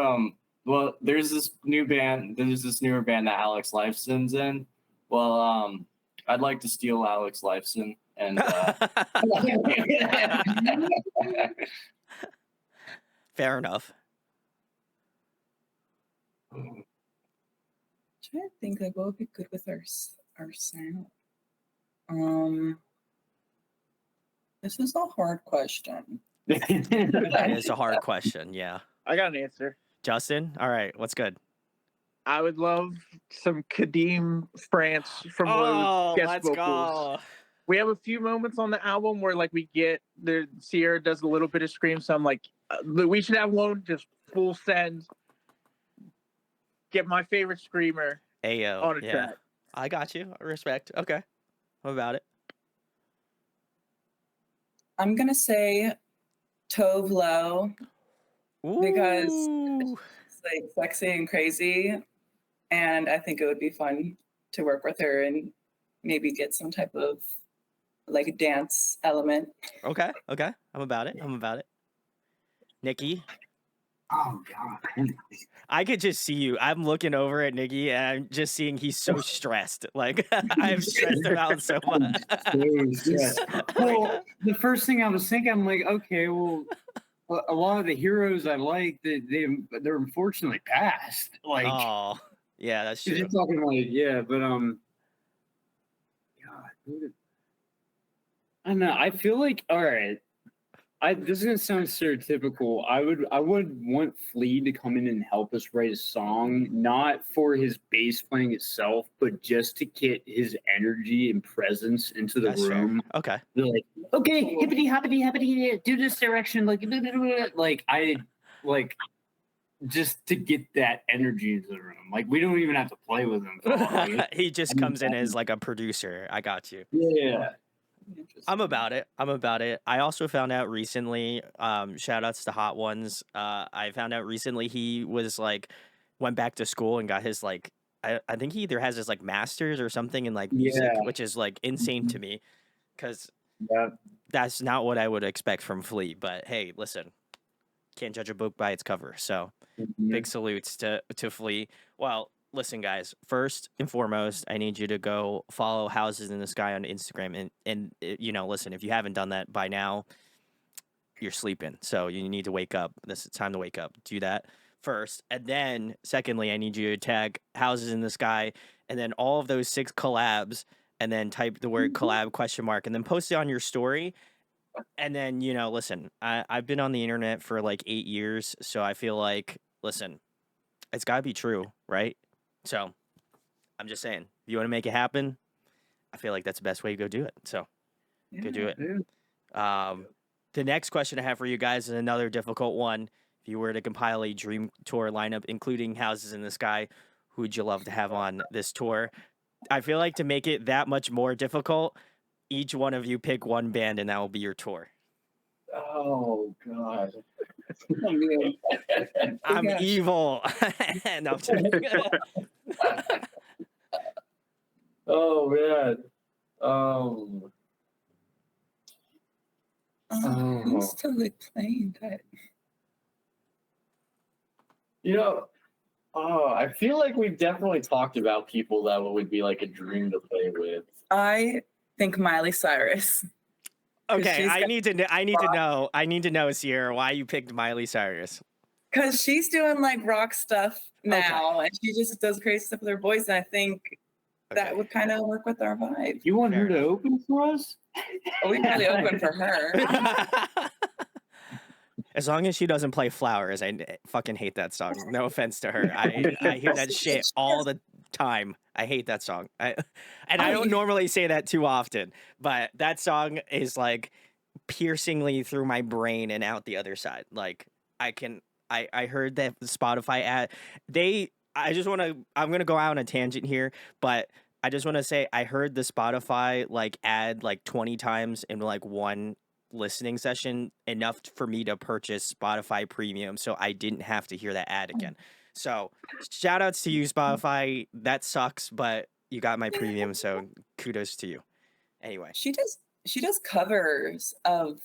well, there's this newer band that Alex Lifeson's in. Well, I'd like to steal Alex Lifeson and Fair enough. Trying to think like what would be good with our sound. This is a hard question. That is a hard question. Yeah. I got an answer. Justin, all right, what's good? I would love some Kadeem France from Oh, guest let's vocals. go. We have a few moments on the album where like we get the Sierra does a little bit of scream, so I'm like, we should have one just full send. Get my favorite screamer Ayo. on a Yeah. track. I got you. Respect. Okay. What about it? I'm gonna say Tove Lo because Ooh. it's like sexy and crazy, and I think it would be fun to work with her and maybe get some type of like a dance element. Okay. I'm about it. Nikki, Oh God. I could just see you. I'm looking over at Nikki and I'm just seeing he's so stressed. Like I've stressed him out so much. Well, the first thing I was thinking, I'm like, okay, well, a lot of the heroes I like, they're unfortunately passed. Like, Oh, yeah, that's 'cause true. you're talking like, yeah, but God, I don't know. I feel like, all right. This is gonna sound stereotypical. I would want Flea to come in and help us write a song, not for his bass playing itself, but just to get his energy and presence into the That's fair. room. Okay. They're like, okay, hippity hoppity hippity, do this direction, like just to get that energy into the room. Like we don't even have to play with him. He just comes in as like a producer. I got you. Yeah. I'm about it. I also found out recently, shout outs to Hot Ones. I found out recently he was like, went back to school and got his like, I think he either has his like master's or something in like music, Yeah. which is like insane to me because Yeah. that's not what I would expect from Flea. But hey, listen, can't judge a book by its cover. So big salutes to Flea. Well, listen, guys. First and foremost, I need you to go follow Houses in the Sky on Instagram, and you know, listen, if you haven't done that by now, you're sleeping. So you need to wake up. This is time to wake up. Do that first, and then secondly, I need you to tag Houses in the Sky, and then all of those 6 collabs, and then type the word collab question mark, and then post it on your story. And then, you know, listen, I've been on the internet for like 8 years, so I feel like, listen, it's got to be true, right? So I'm just saying, if you want to make it happen, I feel like that's the best way to go do it. So go do it. The next question I have for you guys is another difficult one. If you were to compile a dream tour lineup, including Houses in the Sky, who would you love to have on this tour? I feel like to make it that much more difficult, each one of you pick one band and that will be your tour. Oh God. I'm gosh. evil. No, I'm kidding. Oh man. Who's still like playing that? You know, I feel like we've definitely talked about people that would be like a dream to play with. I think Miley Cyrus. Okay, she's I got- need to know, Sierra, why you picked Miley Cyrus. Because she's doing like rock stuff now, and she just does crazy stuff with her voice, and I think that would kind of work with our vibe. You want her Fair to open for us? We really open for her. As long as she doesn't play Flowers, I fucking hate that song. No offense to her. I hear that shit all the time. I hate that song. I don't normally say that too often, but that song is like piercingly through my brain and out the other side. Like I heard that Spotify ad I'm gonna go out on a tangent here, but I just want to say I heard the Spotify like ad like 20 times in like one listening session, enough for me to purchase Spotify Premium so I didn't have to hear that ad again. So shout outs to you, Spotify. That sucks, but you got my premium, so kudos to you. Anyway. She does covers of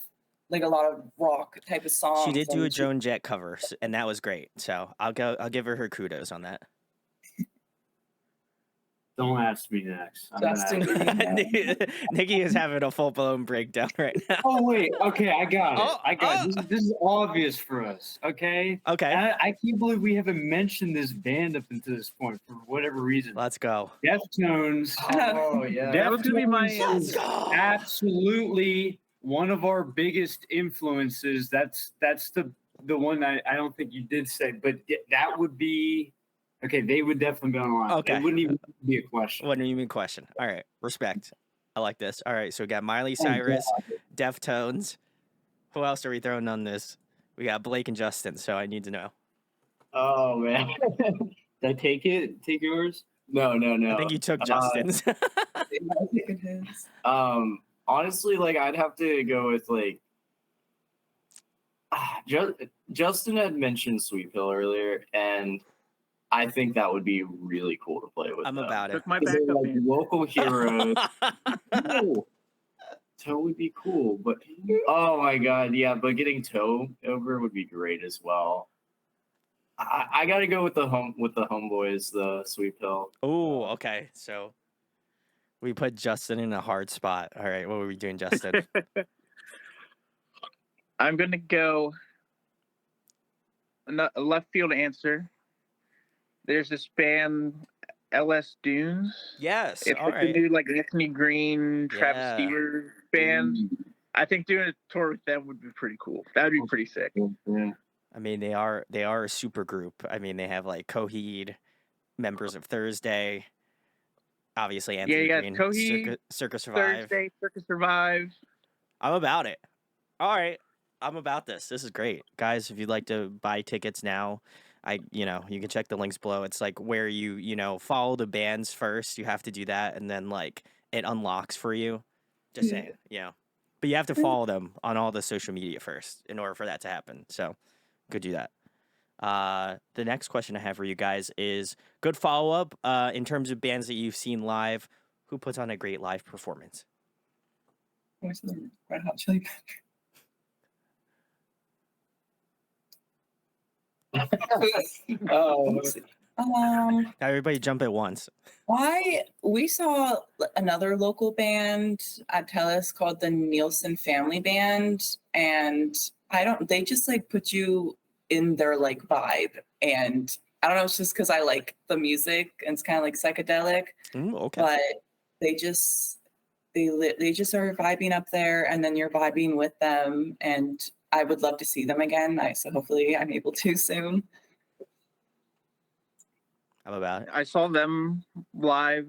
like a lot of rock type of songs. She did do a and Joan Jett cover, and that was great. So I'll give her kudos on that. Don't ask me next. I'm Justin not- Green. Nikki is having a full blown breakdown right now. Oh wait, okay, I got it. Oh, I got it. This is obvious for us. Okay. Okay, I can't believe we haven't mentioned this band up until this point for whatever reason. let's go. Deftones. Oh yeah. That was gonna be my- Deftones is go. absolutely one of our biggest influences. That's the one I don't think you did say, but that would be okay. They would definitely be on the line. Okay. It wouldn't even be a question. What do you mean question? All right, respect. I like this. All right, so we got Miley Oh, Cyrus, God. Deftones. Who else are we throwing on this? We got Blake and Justin. So I need to know. Oh man. Did I take it? Take yours? No. I think you took Justin's. Honestly, like I'd have to go with like Justin had mentioned Sweet Pill earlier, and I think that would be really cool to play with. I'm them. about it. Took my 'Cause they're, backup like band. local heroes. Cool. Toe would be cool, but oh my god, yeah, but getting Toe over would be great as well. I gotta go with the homeboys, the Sweet Pill. Oh, okay. So we put Justin in a hard spot. All right, what were we doing, Justin? I'm gonna go a left field answer. There's this band, LS Dunes. Yes. It's All like right. the new like Anthony Green, Travis Yeah. Stever band. I think doing a tour with them would be pretty cool. That would be pretty sick. Yeah. I mean, they are a super group. I mean, they have like Coheed, members of Thursday, obviously Anthony you got Green, Coheed, Circa Survive. Thursday, Circus Survive. I'm about it. All right, I'm about this. This is great, guys. If you'd like to buy tickets now, you can check the links below. It's like where you follow the bands first. You have to do that, and then like it unlocks for you. Just saying, But you have to follow them on all the social media first in order for that to happen. So go do that. The next question I have for you guys is good follow up in terms of bands that you've seen live. Who puts on a great live performance? Red Hot Chili Oh, Peppers. Everybody jump at once. We saw another local band at Telus called the Nielsen Family Band, and they just like put you in their like vibe, and I don't know, it's just because I like the music and it's kind of like psychedelic, Okay. but they just are vibing up there, and then you're vibing with them, and I would love to see them again. So hopefully I'm able to soon. I'm about it. I saw them live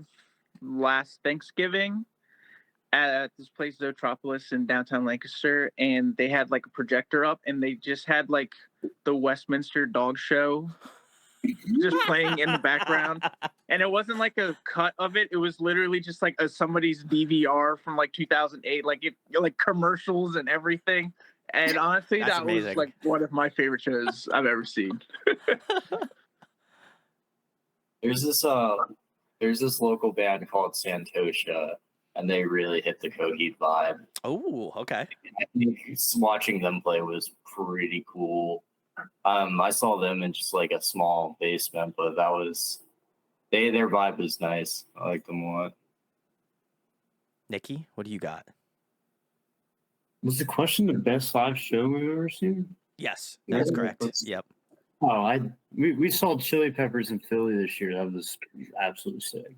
last Thanksgiving at this place, Zootropolis in downtown Lancaster, and they had like a projector up, and they just had like the Westminster Dog Show just playing in the background, and it wasn't like a cut of it. It was literally just like somebody's DVR from like 2008, like commercials and everything. And honestly, That's that amazing. was like one of my favorite shows I've ever seen. there's this local band called Santosha, and they really hit the Coheed vibe. Oh, okay. I think watching them play was pretty cool. I saw them in just like a small basement, but their vibe was nice. I like them a lot. Nikki, what do you got? Was the question the best live show we've ever seen? Yes, that's Yeah, correct. that's- Yep. Oh, we saw Chili Peppers in Philly this year. That was absolutely sick.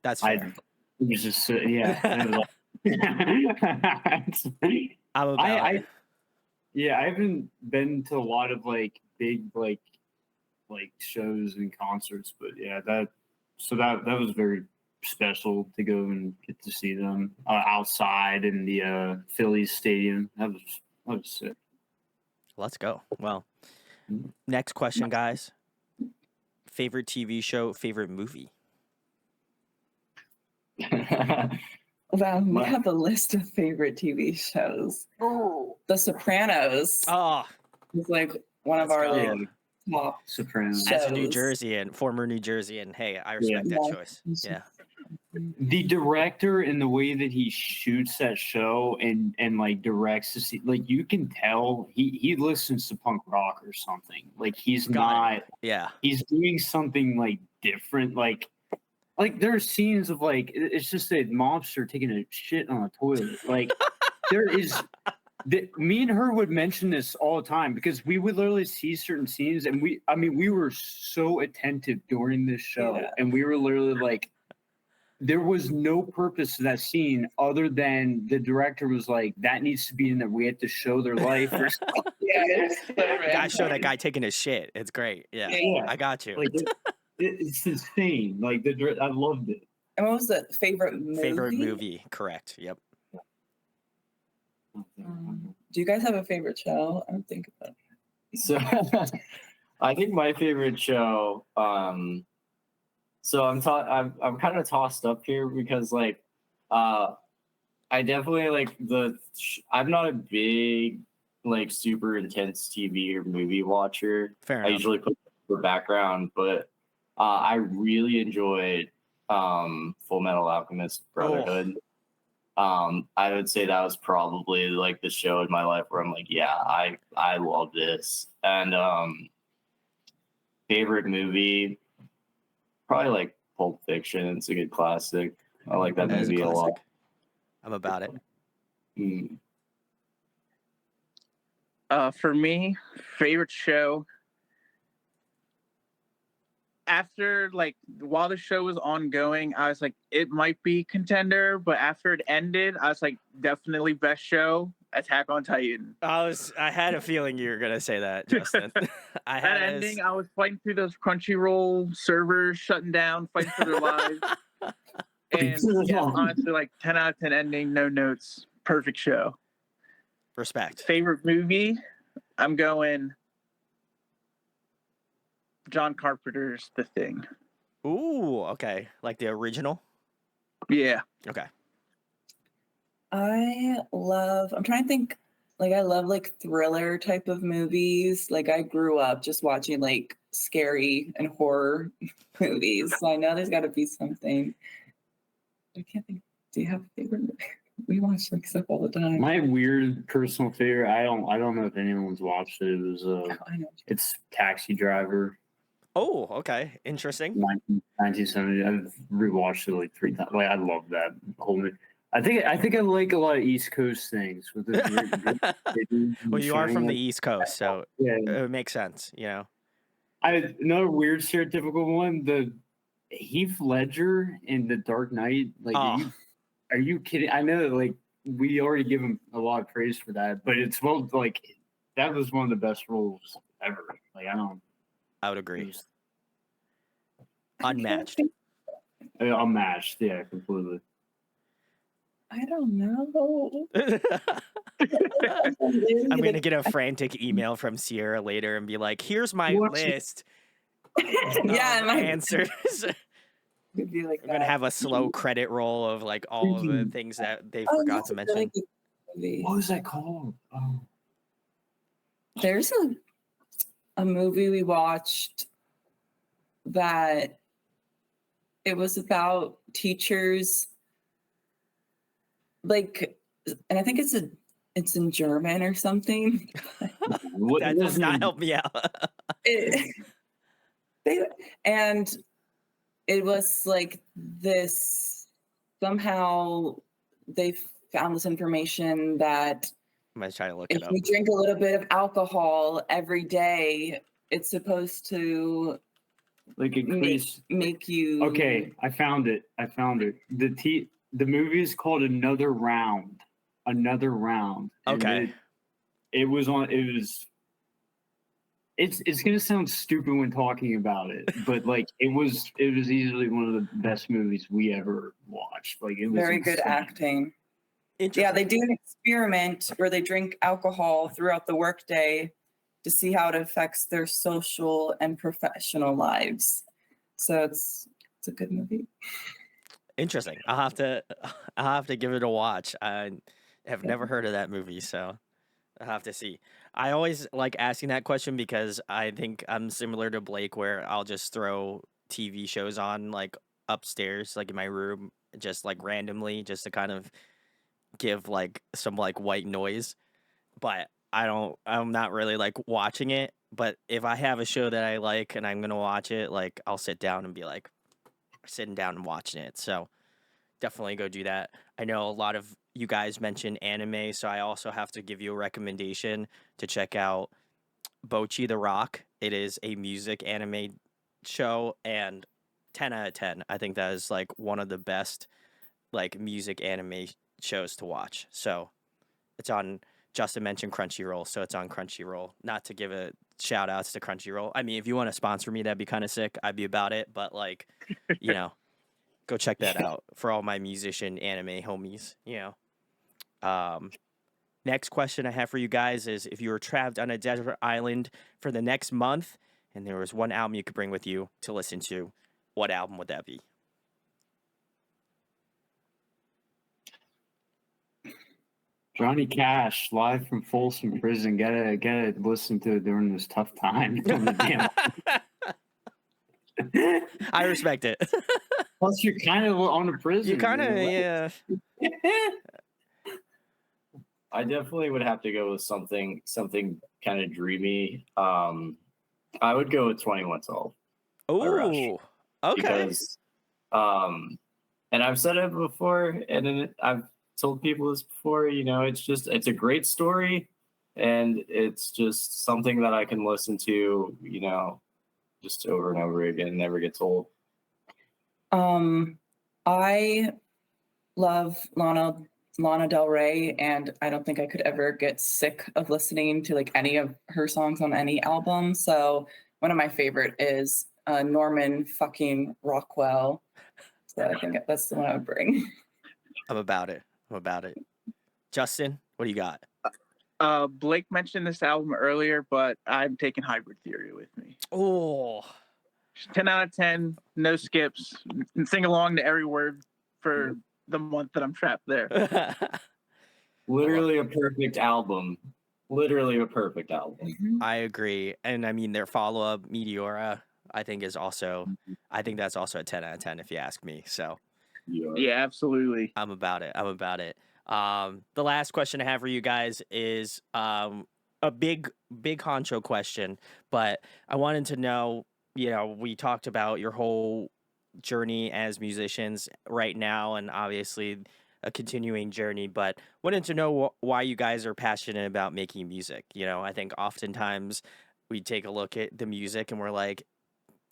That's fair. It was just yeah. It was I'm about it. I haven't been to a lot of like big like shows and concerts, but yeah, that was very special to go and get to see them outside in the Phillies stadium. That was sick. Let's go. Well, next question, guys. Favorite TV show, favorite movie? Wow, we My- have a list of favorite TV shows. Oh, The Sopranos Oh, is like one of let's our go. like top Sopranos. shows. As a New Jerseyan, former New Jerseyan, hey, I respect that Yeah. choice. Yeah. The director and the way that he shoots that show and like directs the scene, like you can tell he listens to punk rock or something. Like he's Got not it. Yeah. he's doing something like different. Like there are scenes of like it's just a mobster taking a shit on a toilet. Like there is me and her would mention this all the time because we would literally see certain scenes and we were so attentive during this show Yeah. and we were literally like there was no purpose to that scene other than the director was like, that needs to be in there. We have to show their life or something. Yeah, it's so Gotta show that random. guy taking his shit. It's great. Yeah. Yeah. I got you. Like it's insane. Like I loved it. And what was the favorite movie? Favorite movie. Correct. Yep. Do you guys have a favorite show? I don't think about it. So I think my favorite show. So I'm kind of tossed up here because like, I definitely like I'm not a big like super intense TV or movie watcher. Fair I enough. usually put it for background, but I really enjoyed Full Metal Alchemist Brotherhood. I would say that was probably like the show in my life where I'm like, yeah, I love this. And favorite movie, probably like Pulp Fiction. It's a good classic. I like that That is a movie a lot. classic. I'm about it. Mm. For me, favorite show. After like while the show was ongoing, I was like, it might be contender, but after it ended, I was like, definitely best show, Attack on Titan. I had a feeling you were gonna say that, Justin. I That had ending, I was fighting through those Crunchyroll servers shutting down, fighting for their lives. And yeah, honestly, like 10 out of 10 ending, no notes, perfect show. respect. Favorite movie, I'm going John Carpenter's The Thing. Ooh, okay. Like the original? Yeah. Okay. I'm trying to think, like, I love like thriller type of movies. Like, I grew up just watching like scary and horror movies. So I know there's got to be something. I can't think. Do you have a favorite movie? We watch like stuff all the time. My weird personal favorite, I don't know if anyone's watched it. It was I know. it's Taxi Driver, Oh, okay. Interesting. 1970. I've rewatched it like 3 times. Like I love that whole movie. I think I like a lot of East Coast things with the Well, you are from the East Coast, so yeah. it makes sense, you know. Another weird stereotypical one, the Heath Ledger in The Dark Knight. Like, Oh. are you kidding? I know, like we already give him a lot of praise for that, but it's like that was one of the best roles ever. Like I would agree. Unmatched. Unmatched, yeah, completely. I don't know. I'm gonna get a frantic email from Sierra later and be like, "Here's my What? list Yeah, of my answers." could be like I'm gonna that. have a slow credit roll of like all of the things that they Oh, forgot that's to a mention. really good movie. What was that called? Oh. There's a movie we watched that it was about teachers, like, and I think it's in German or something. What That does not help me out. And it was like this, somehow they found this information that I'm gonna try to look if it up. you drink a little bit of alcohol every day, it's supposed to Like increase. make you Okay, I found it. The movie is called Another Round. Another Round. And Okay. It was it's gonna sound stupid when talking about it, but like it was easily one of the best movies we ever watched. Like it was Very good insane. acting. Yeah, Interesting. they do an experiment where they drink alcohol throughout the workday to see how it affects their social and professional lives. So it's a good movie. Interesting. I'll have to give it a watch. I have never heard of that movie, so I'll have to see. I always like asking that question because I think I'm similar to Blake, where I'll just throw TV shows on like upstairs, like in my room, just like randomly, just to kind of give like some like white noise. But I'm not really like watching it. But if I have a show that I like and I'm gonna watch it, like I'll sit down and be like sitting down and watching it. So definitely go do that. I know a lot of you guys mentioned anime, so I also have to give you a recommendation to check out Bochi the Rock. It is a music anime show, and 10 out of 10. I think that is like one of the best like music anime shows to watch. So it's on, Justin mentioned Crunchyroll, so it's on Crunchyroll. Not to give a shout outs to Crunchyroll. I mean, if you want to sponsor me, that'd be kind of sick. I'd be about it, but like, you know, go check that out for all my musician anime homies, you know. Next question I have for you guys is, if you were trapped on a desert island for the next month and there was one album you could bring with you to listen to, what album would that be? Johnny Cash live from Folsom Prison. Gotta listen to it during this tough time. On the damn- I respect it. Plus, you're kind of on a prison. You kind of, know? yeah. I definitely would have to go with something kind of dreamy. I would go with 2112 by Rush Oh, okay. because, and I've said it before, and then I've told people this before. You know, it's a great story, and it's just something that I can listen to. You know, just over and over again, never gets old. I love Lana Del Rey, and I don't think I could ever get sick of listening to like any of her songs on any album. So one of my favorite is Norman fucking Rockwell. So I think that's the one I would bring. I'm about it. Justin, what do you got? Blake mentioned this album earlier, but I'm taking Hybrid Theory with me. Oh, 10 out of 10, no skips, and sing along to every word for the month that I'm trapped there. Literally a perfect album. Literally a perfect album. I agree. And I mean, their follow up, Meteora, I think that's also a 10 out of 10 if you ask me. So Yeah, absolutely. I'm about it. The last question I have for you guys is a big honcho question, but I wanted to know, you know, we talked about your whole journey as musicians right now, and obviously a continuing journey, but wanted to know why you guys are passionate about making music. You know, I think oftentimes we take a look at the music and we're like,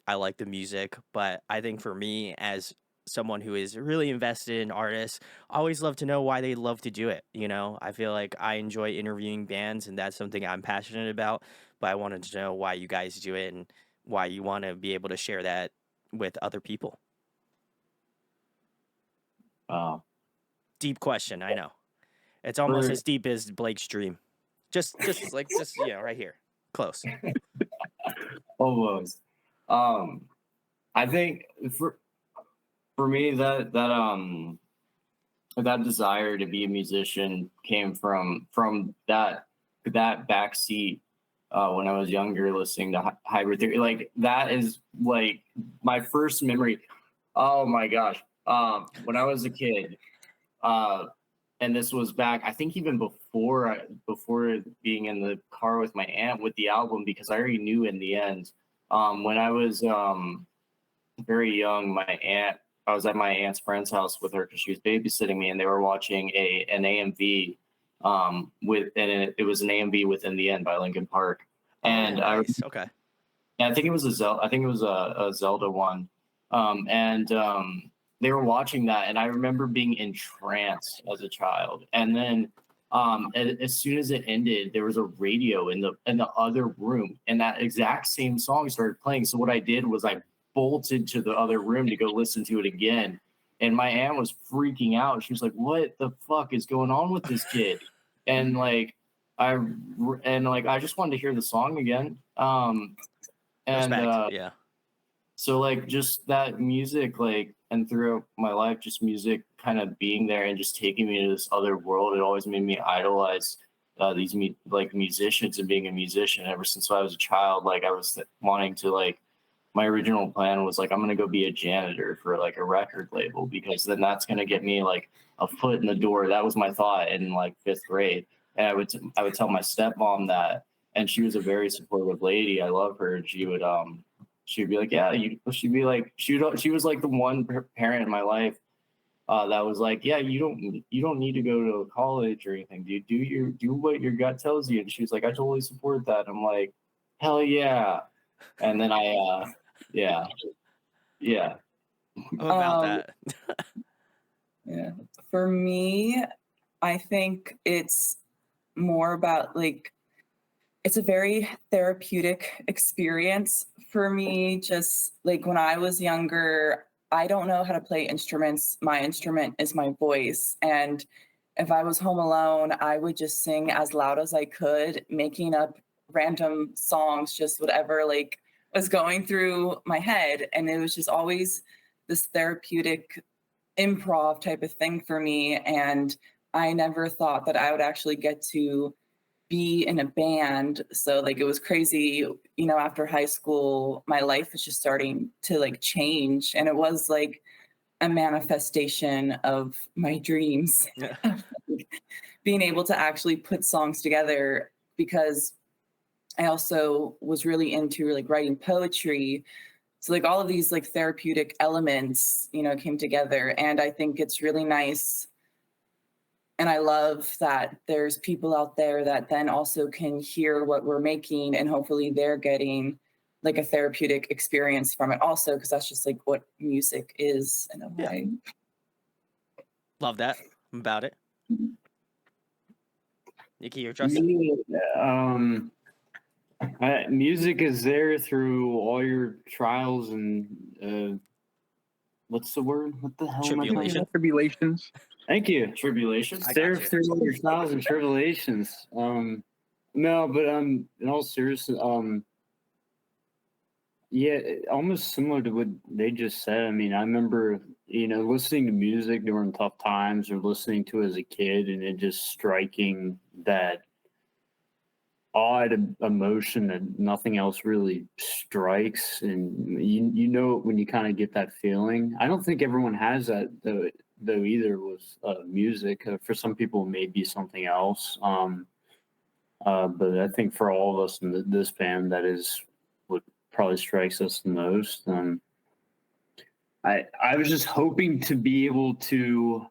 I like the music, but I think for me, as someone who is really invested in artists, I always love to know why they love to do it. You know, I feel like I enjoy interviewing bands, and that's something I'm passionate about, but I wanted to know why you guys do it and why you want to be able to share that with other people. Deep question, I know. It's almost as deep as Blake's dream. Just you know, right here. Close. Almost. I think for me that desire to be a musician came from that backseat when I was younger, listening to Hybrid Theory. Like that is like my first memory. Oh my gosh. When I was a kid, and this was back, I think even before being in the car with my aunt with the album, because I already knew in the end. When I was very young, I was at my aunt's friend's house with her because she was babysitting me, and they were watching an AMV it was an AMV within the End by Linkin Park. And nice. Okay. I think it was a Zelda one. They were watching that, and I remember being entranced as a child. And then And as soon as it ended, there was a radio in the other room, and that exact same song started playing. So what I did was I bolted to the other room to go listen to it again. And my aunt was freaking out. She was like, "What the fuck is going on with this kid?" And I I just wanted to hear the song again. And Respect. Yeah. so just that music, and throughout my life, just music kind of being there and just taking me to this other world. It always made me idolize these musicians and being a musician ever since I was a child. I was wanting to my original plan was I'm gonna go be a janitor for a record label, because then that's gonna get me a foot in the door. That was my thought in fifth grade. And I would tell my stepmom that, and she was a very supportive lady. I love her. And she'd be like, yeah, she'd be like, she was the one parent in my life that was like, yeah, you don't need to go to college or anything, dude. Do what your gut tells you. And she was like, I totally support that. I'm like, hell yeah. And then yeah. About Um, that. yeah. For me, I think it's more about it's a very therapeutic experience for me. Just when I was younger, I don't know how to play instruments. My instrument is my voice. And if I was home alone, I would just sing as loud as I could, making up random songs, just whatever was going through my head. And it was just always this therapeutic improv type of thing for me. And I never thought that I would actually get to be in a band. So it was crazy, after high school, my life was just starting to change. And it was a manifestation of my dreams. Yeah. Being able to actually put songs together, because I also was really into writing poetry. So all of these therapeutic elements, came together. And I think it's really nice. And I love that there's people out there that then also can hear what we're making, and hopefully they're getting a therapeutic experience from it also, because that's just what music is in a Yeah. way. Love that. About it. Nikki, you're trusting? Music is there through all your trials and what's the word? What the hell am I trying to- Tribulations. Thank you. Tribulations. I There got you. through all your trials and tribulations. No, but in all seriousness, yeah, almost similar to what they just said. I mean, I remember, listening to music during tough times, or listening to it as a kid, and it just striking that odd emotion that nothing else really strikes. And you when you kind of get that feeling. I don't think everyone has that though either with music. For some people, it may be something else. But I think for all of us in this band, that is what probably strikes us the most. I was just hoping to be able to,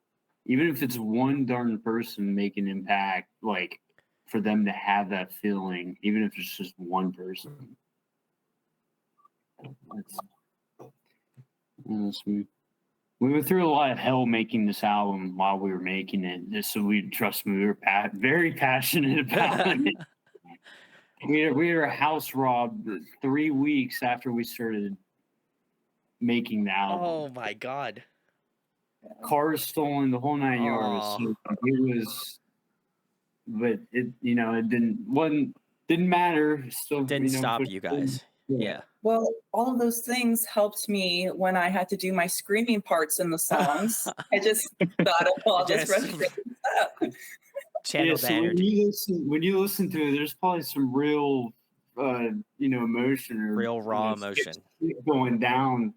even if it's one darn person, make an impact, for them to have that feeling, even if it's just one person. We went through a lot of hell making this album while we were making it, just so trust me, we were very passionate about it. We were house robbed 3 weeks after we started making the album. Oh my God. Cars stolen, the whole 9 yards. Aw. So it was, but it didn't matter. Still Didn't stop pushed you forward. guys. Yeah. Well, all of those things helped me when I had to do my screaming parts in the songs. I just thought of all this Just frustrating stuff. channel the so energy. when you listen to it, there's probably some real emotion, or Real raw emotion. shit going down.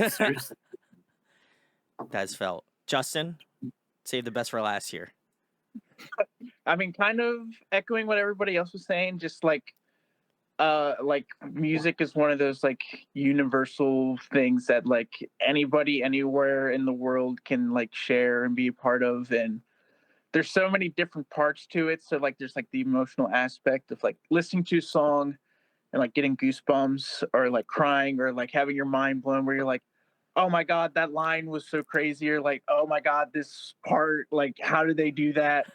Seriously. That's felt. Justin, save the best for last here. I mean, kind of echoing what everybody else was saying, just like music is one of those universal things that anybody anywhere in the world can share and be a part of. And there's so many different parts to it. So there's the emotional aspect of listening to a song and getting goosebumps, or crying, or having your mind blown, where you're like, oh my God, that line was so crazy, or oh my God, this part, how did they do that?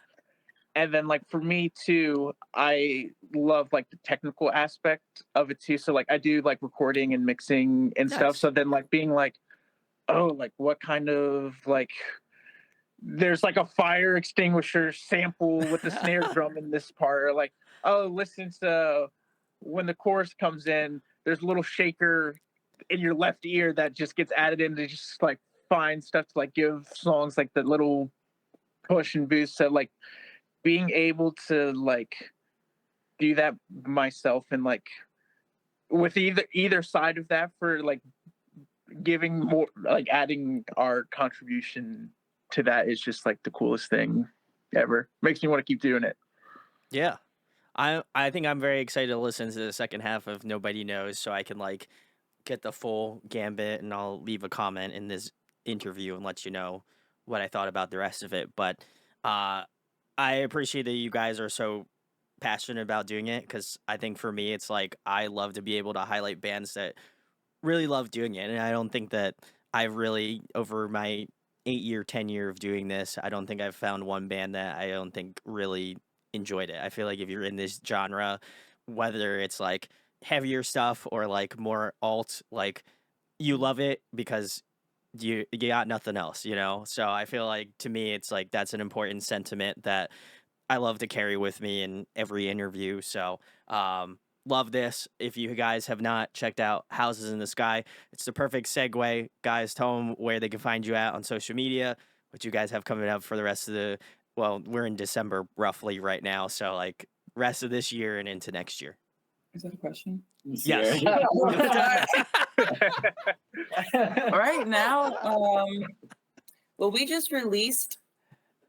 And then like for me too, I love like the technical aspect of it too. So like I do like recording and mixing and stuff. Nice. So then like being like, oh, like what kind of like there's like a fire extinguisher sample with the snare drum in this part, or like, oh, listen to when the chorus comes in, there's a little shaker in your left ear that just gets added in to just like find stuff to like give songs like the little push and boost. So like being able to like do that myself and like with either side of that for like giving more like adding our contribution to that is just like the coolest thing ever. Makes me want to keep doing it. Yeah. I think I'm very excited to listen to the second half of Nobody Knows so I can like get the full gambit, and I'll leave a comment in this interview and let you know what I thought about the rest of it. But I appreciate that you guys are so passionate about doing it, because I think for me it's like I love to be able to highlight bands that really love doing it, and I don't think that I've really, over my 8-year, 10-year of doing this, I don't think I've found one band that I don't think really enjoyed it. I feel like if you're in this genre, whether it's like heavier stuff or like more alt, like you love it because you got nothing else, you know? So I feel like to me it's like that's an important sentiment that I love to carry with me in every interview. So, love this. If you guys have not checked out Houses in the Sky, it's the perfect segue. Guys, tell them where they can find you at on social media, what you guys have coming up for the rest of the, well, we're in December roughly right now. So, like, rest of this year and into next year. Is that a question? Yes. Right now, well, we just released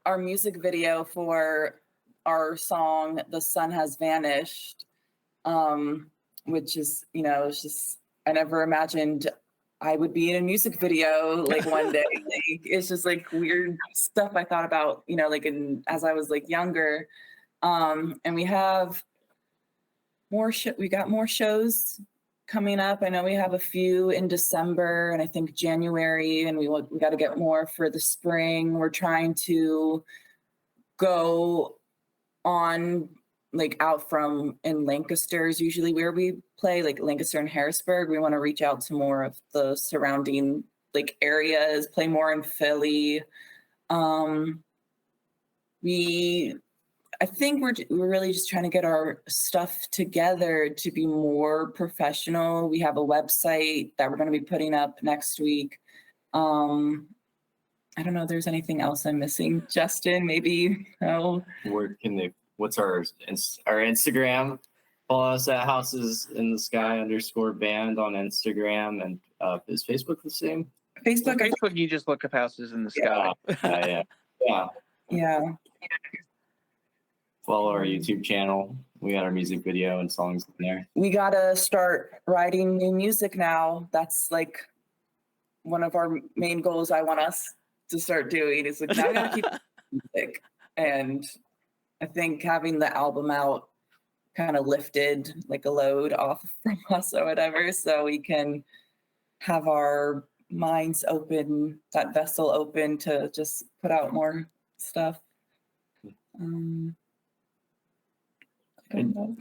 our music video for our song "The Sun Has Vanished," which is, you know, it's just, I never imagined I would be in a music video like one day. Like, it's just like weird stuff I thought about, you know, like as I was like younger. And we have we got more shows coming up. I know we have a few in December and I think January, and we got to get more for the spring. We're trying to go on like out from in Lancaster is usually where we play, like Lancaster and Harrisburg. We want to reach out to more of the surrounding like areas, play more in Philly. I think we're really just trying to get our stuff together to be more professional. We have a website that we're going to be putting up next week. I don't know if there's anything else I'm missing. Justin, maybe? No. Where can they? What's our Instagram? Follow us at Houses in the Sky _band on Instagram, and is Facebook the same? Facebook. Facebook, you just look up Houses in the Sky. Yeah. Follow our YouTube channel. We got our music video and songs in there. We got to start writing new music now. That's like one of our main goals I want us to start doing is like, now we got to keep music. And I think having the album out kind of lifted like a load off from us or whatever, so we can have our minds open, that vessel open to just put out more stuff. I don't know.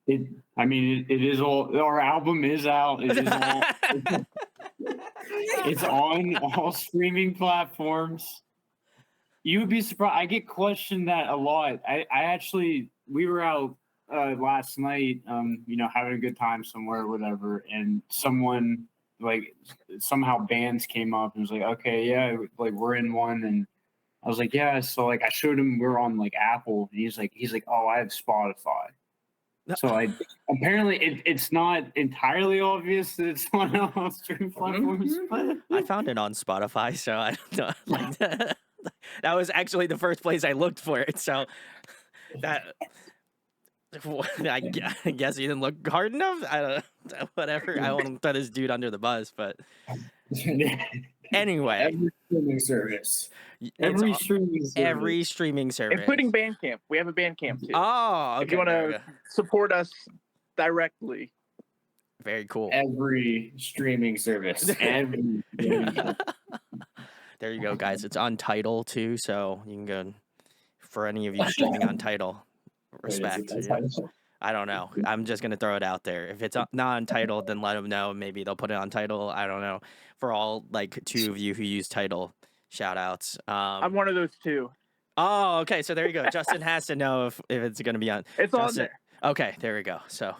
It is all, our album is out. It is all, it's on all streaming platforms. You would be surprised. I get questioned that a lot. We were out last night, having a good time somewhere or whatever, and someone somehow bands came up and was like, okay, yeah, like we're in one, and I was like, yeah. So like I showed him we're on like Apple, and he's like, oh, I have Spotify. So apparently it's not entirely obvious that it's on all streaming platforms, but I found it on Spotify, so I don't know. Like that was actually the first place I looked for it. So that I guess you didn't look hard enough. I don't know. Whatever. I won't throw this dude under the bus, but anyway. Every streaming service. every streaming service. Including Bandcamp. We have a Bandcamp too. Oh, okay. If you want to support us directly. Very cool. Every streaming service. There you go, guys. It's on Tidal too, so you can go for any of you streaming on Tidal. Wait, is it Respect. that Yeah. title? I don't know. I'm just gonna throw it out there. If it's not on Tidal, then let them know. Maybe they'll put it on Tidal. I don't know. For all like 2 of you who use Tidal, shout outs. I'm one of those two. Oh, okay. So there you go. Justin has to know if it's gonna be on. It's on Justin, there. okay, there we go. So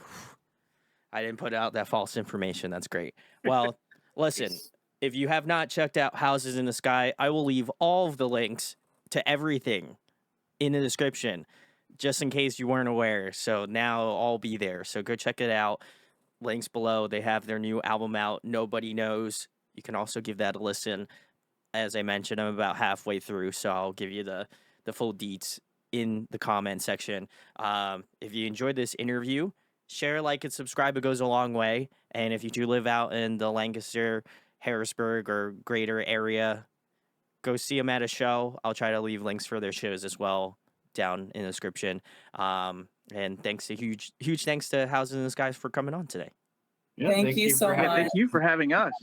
I didn't put out that false information. That's great. Well, listen, if you have not checked out Houses in the Sky, I will leave all of the links to everything in the description, just in case you weren't aware. So now I'll be there. So go check it out. Links below. They have their new album out, Nobody Knows. You can also give that a listen. As I mentioned, I'm about halfway through, so I'll give you the full deets in the comment section. If you enjoyed this interview, share, like, and subscribe. It goes a long way. And if you do live out in the Lancaster, Harrisburg, or greater area, go see them at a show. I'll try to leave links for their shows as well down in the description. And thanks to huge thanks to Houses in the Skies for coming on today. Yeah, Thank you so for having much. Thank you for having us.